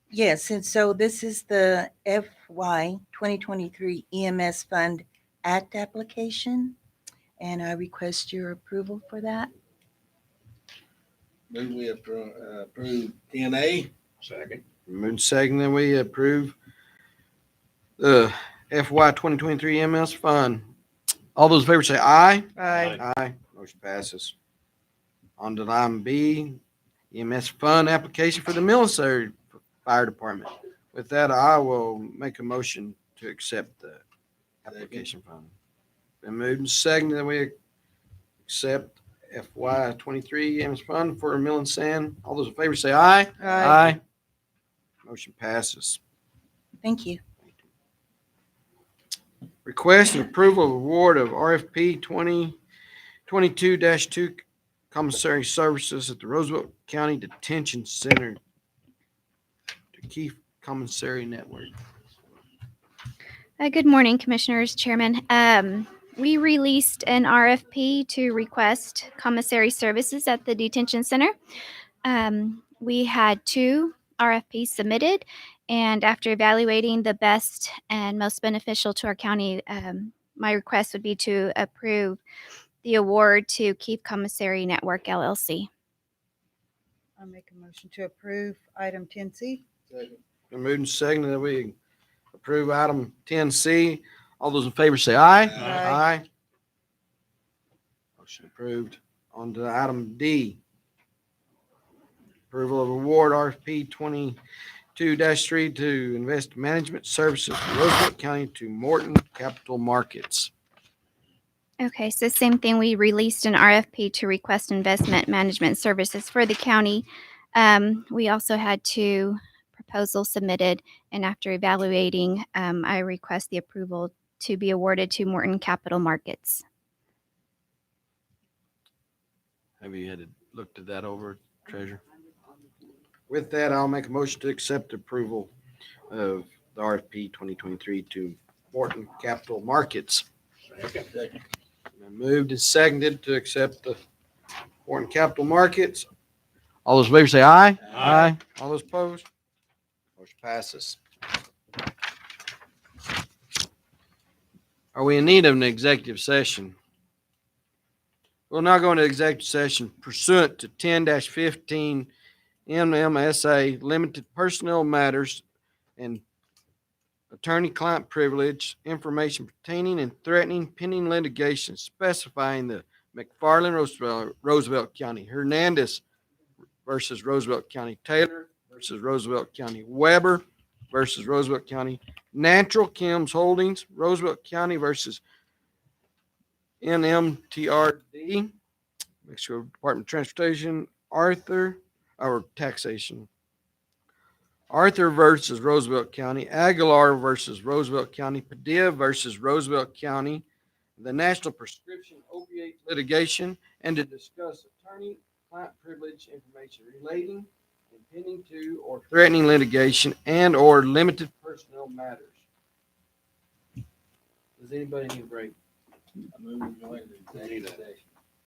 Yes, and so this is the FY 2023 EMS Fund Act application, and I request your approval for that. Move we approve 10A. Second. Moving second, then we approve the FY 2023 EMS Fund. All those in favor say aye. Aye. Aye. Motion passes. On to item B, EMS Fund application for the military fire department. With that, I will make a motion to accept the application fund. Been moved and seconded that we accept FY 23 EMS Fund for mill and sand. All those in favor say aye. Aye. Motion passes. Thank you. Request and approval of award of RFP 2022-2 commissary services at the Roosevelt County Detention Center to Keith Commissary Network. Good morning, Commissioners, Chairman. We released an RFP to request commissary services at the detention center. We had 2 RFPs submitted, and after evaluating the best and most beneficial to our county, my request would be to approve the award to Keith Commissary Network LLC. I'll make a motion to approve item 10C. Been moved and seconded that we approve item 10C. All those in favor say aye. Aye. Motion approved. On to item D. Approval of award RFP 22-3 to invest management services from Roosevelt County to Morton Capital Markets. Okay, so same thing. We released an RFP to request investment management services for the county. We also had 2 proposals submitted, and after evaluating, I request the approval to be awarded to Morton Capital Markets. Have you looked at that over, Treasurer? With that, I'll make a motion to accept approval of the RFP 2023 to Morton Capital Markets. Second. Been moved and seconded to accept the Morton Capital Markets. All those in favor say aye. Aye. All those opposed? Motion passes. Are we in need of an executive session? We'll now go into executive session pursuant to 10-15 MMSA limited personnel matters and attorney-client privilege, information pertaining and threatening pending litigation specifying the McFarland Roosevelt County, Hernandez versus Roosevelt County, Taylor versus Roosevelt County, Weber versus Roosevelt County, Natural Chems Holdings, Roosevelt County versus NMTRD, Mexico Department of Transportation, Taxation. Arthur versus Roosevelt County, Aguilar versus Roosevelt County, Padilla versus Roosevelt County, the National Prescription Opiate Litigation, and to discuss attorney-client privilege information relating, intending to, or threatening litigation and or limited personnel matters. Does anybody need a break? I move we go into executive session.